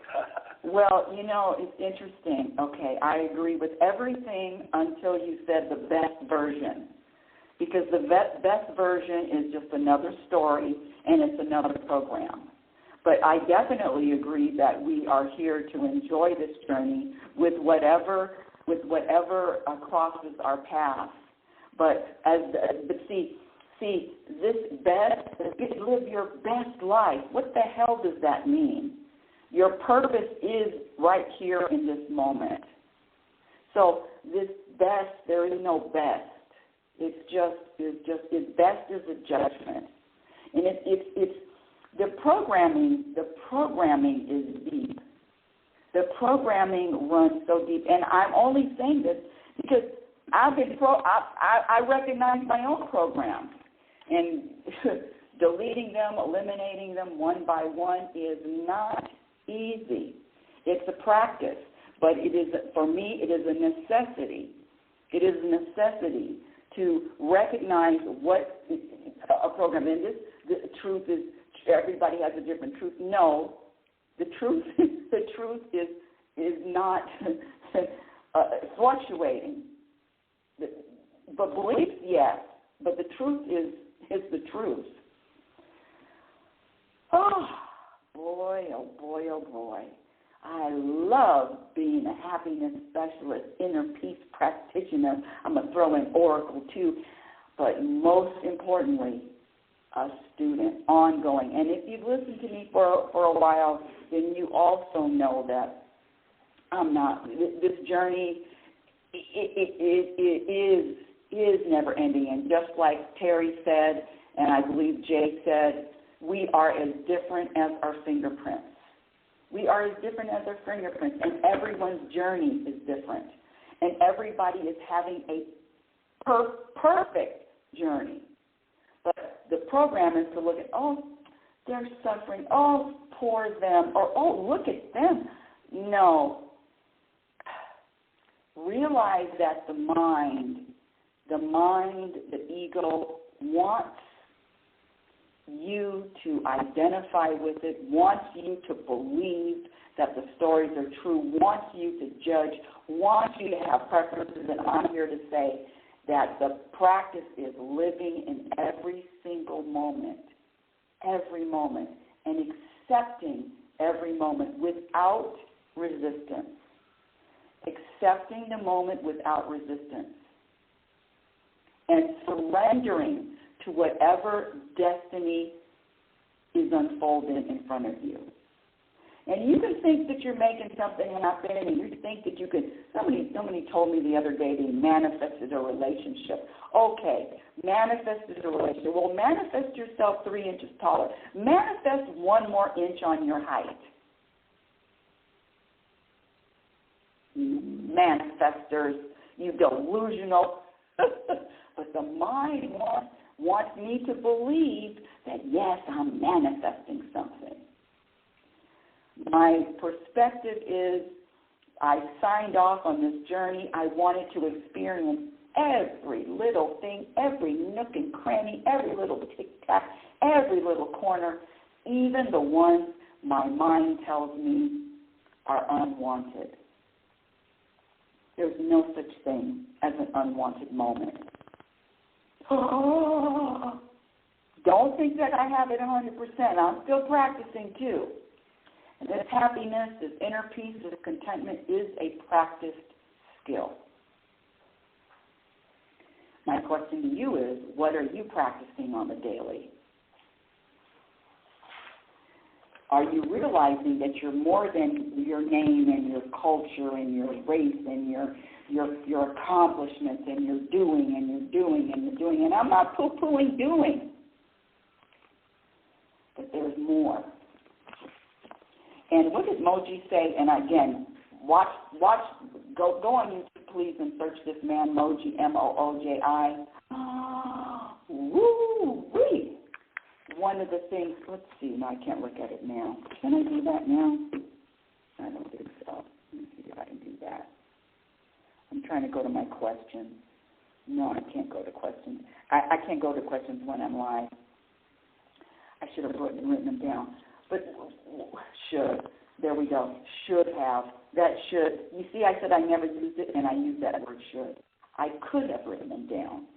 Well, it's interesting. Okay, I agree with everything until you said the best version. Because the best version is just another story and it's another program. But I definitely agree that we are here to enjoy this journey with whatever crosses our path. But see, this live your best life. What the hell does that mean? Your purpose is right here in this moment. So this best, there is no best. It's best is a judgment, and it's the programming is deep. The programming runs so deep, and I'm only saying this because I recognize my own programs, and deleting them, eliminating them one by one is not easy. It's a practice, but for me it is a necessity. It is a necessity to recognize what a program is. The truth is, everybody has a different truth. No, the truth is not fluctuating. But beliefs, yes. But the truth is the truth. Oh boy, oh boy, oh boy. I love being a happiness specialist, inner peace practitioner. I'm going to throw in Oracle too. But most importantly, a student, ongoing. And if you've listened to me for a while, then you also know that I'm not. This journey it is never ending. And just like Terry said, and I believe Jay said, we are as different as our fingerprints. We are as different as our fingerprints, and everyone's journey is different. And everybody is having a perfect journey. But the program is to look at, they're suffering, poor them, or, look at them. No. Realize that the mind, the ego, wants you to identify with it, wants you to believe that the stories are true, wants you to judge, wants you to have preferences, and I'm here to say that the practice is living in every single moment, and accepting every moment without resistance. Accepting the moment without resistance. And surrendering to whatever destiny is unfolding in front of you. And you can think that you're making something happen, and you think that you can. Somebody told me the other day they manifested a relationship. Okay, manifested a relationship. Well, manifest yourself 3 inches taller. Manifest 1 more inch on your height. You manifestors, you delusional. But the mind wants me to believe that, yes, I'm manifesting something. My perspective is I signed off on this journey. I wanted to experience every little thing, every nook and cranny, every little tic-tac, every little corner, even the ones my mind tells me are unwanted. There's no such thing as an unwanted moment. Don't think that I have it 100%. I'm still practicing too. And this happiness, this inner peace, this contentment is a practiced skill. My question to you is, what are you practicing on the daily? Are you realizing that you're more than your name and your culture and your race and your accomplishments and you're doing and you're doing and you're doing? And I'm not poo-pooing doing. But there's more. And what did Moji say? And again, go on YouTube, please, and search this man, Moji, Mooji. Woo-wee. One of the things, let's see, no, I can't look at it now. Can I do that now? I don't think so. Let me see if I can do that. I'm trying to go to my questions. No, I can't go to questions. I can't go to questions when I'm live. I should have written them down. But should. There we go. Should have. That should. You see, I said I never used it, and I used that word should. I could have written them down.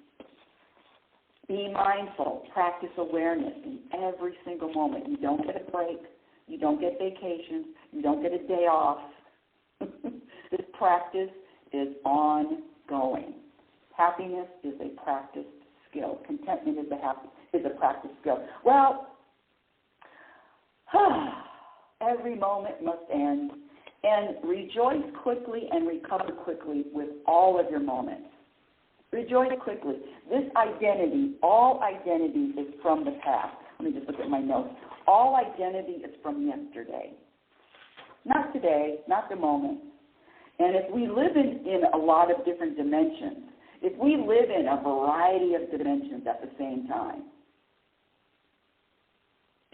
Be mindful. Practice awareness in every single moment. You don't get a break. You don't get vacations. You don't get a day off. This practice is ongoing. Happiness is a practiced skill. Contentment is a practiced skill. Well, every moment must end. And rejoice quickly and recover quickly with all of your moments. Rejoice quickly. This identity, all identity is from the past. Let me just look at my notes. All identity is from yesterday. Not today, not the moment. And if we live in a lot of different dimensions, if we live in a variety of dimensions at the same time,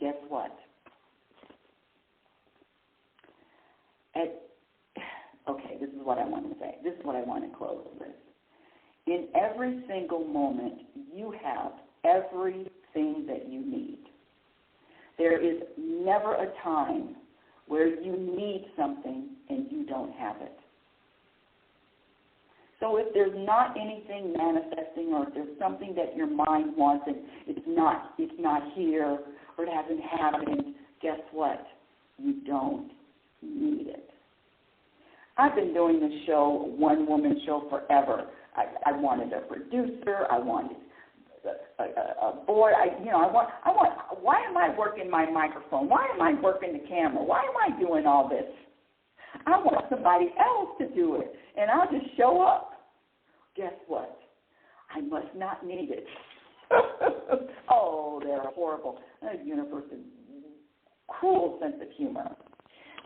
guess what? Okay, this is what I want to say. This is what I want to close with. In every single moment, you have everything that you need. There is never a time where you need something and you don't have it. So if there's not anything manifesting, or if there's something that your mind wants and it's not here, or it hasn't happened, guess what? You don't need it. I've been doing this show, one-woman show, forever. I wanted a producer. I wanted a board. Why am I working my microphone? Why am I working the camera? Why am I doing all this? I want somebody else to do it, and I'll just show up. Guess what? I must not need it. Oh, they're horrible. The universe is cruel sense of humor.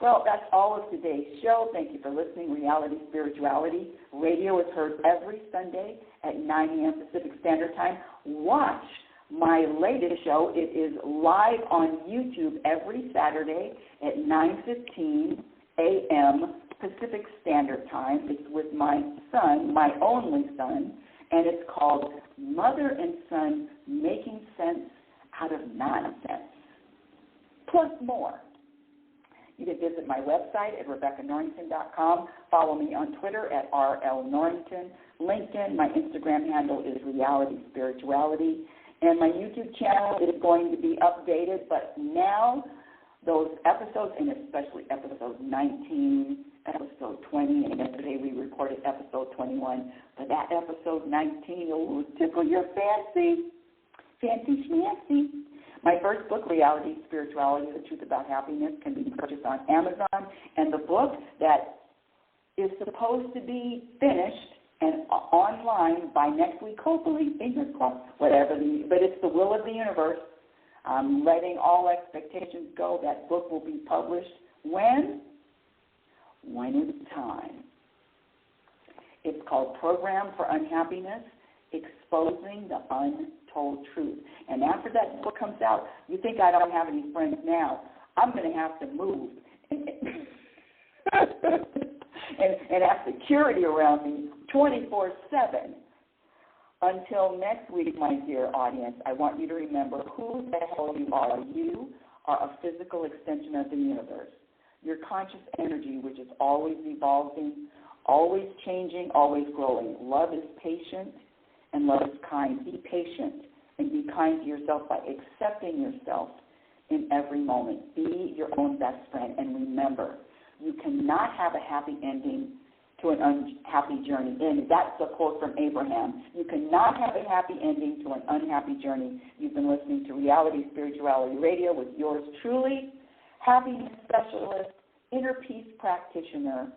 Well, that's all of today's show. Thank you for listening. Reality Spirituality Radio is heard every Sunday at 9 a.m. Pacific Standard Time. Watch my latest show. It is live on YouTube every Saturday at 9:15 a.m. Pacific Standard Time. It's with my son, my only son, and it's called Mother and Son Making Sense Out of Nonsense, plus more. You can visit my website at RebeccaNorrington.com. Follow me on Twitter at RLNorrington. LinkedIn, my Instagram handle is RealitySpirituality. And my YouTube channel is going to be updated, but now those episodes, and especially episode 19, episode 20, and yesterday we recorded episode 21. But that episode 19 will tickle your fancy schmancy. My first book, Reality Spirituality, The Truth About Happiness, can be purchased on Amazon. And the book that is supposed to be finished and online by next week, hopefully, fingers crossed, but it's the will of the universe. I'm letting all expectations go. That book will be published when? When it's time. It's called Program for Unhappiness, Exposing the Untold Truth. And after that book comes out, you think I don't have any friends now. I'm going to have to move and have security around me 24/7. Until next week, my dear audience, I want you to remember who the hell you are. You are a physical extension of the universe. Your conscious energy, which is always evolving, always changing, always growing. Love is patient and love is kind. Be patient and be kind to yourself by accepting yourself in every moment. Be your own best friend. And remember, you cannot have a happy ending to an unhappy journey. And that's a quote from Abraham. You cannot have a happy ending to an unhappy journey. You've been listening to Reality Spirituality Radio with yours truly, happiness specialist, inner peace practitioner,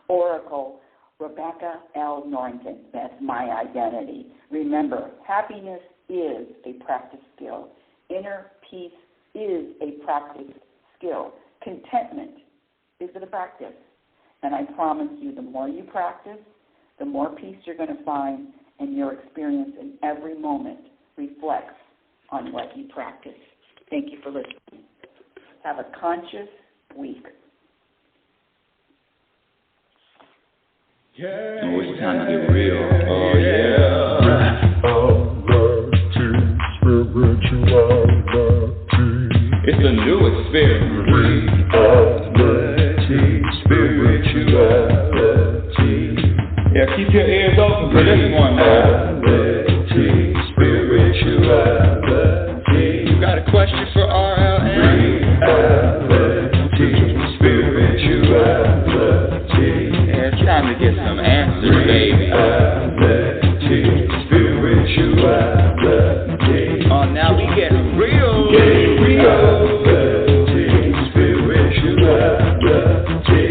Oracle, Rebecca L. Norrington. That's my identity. Remember, happiness is a practice skill. Inner peace is a practice skill. Contentment is a practice. And I promise you, the more you practice, the more peace you're going to find, and your experience in every moment reflects on what you practice. Thank you for listening. Have a conscious week. Yeah. Oh, it's time to get real. Oh, yeah. It's a new experience. Reality Spirituality. Yeah, keep your ears open for this one, man. Reality Spirituality. You got a question for RLN? Reality Spirituality. Yeah, it's time to get some answers, baby. Reality Spirituality. Oh, now we get real. Reality Spirituality.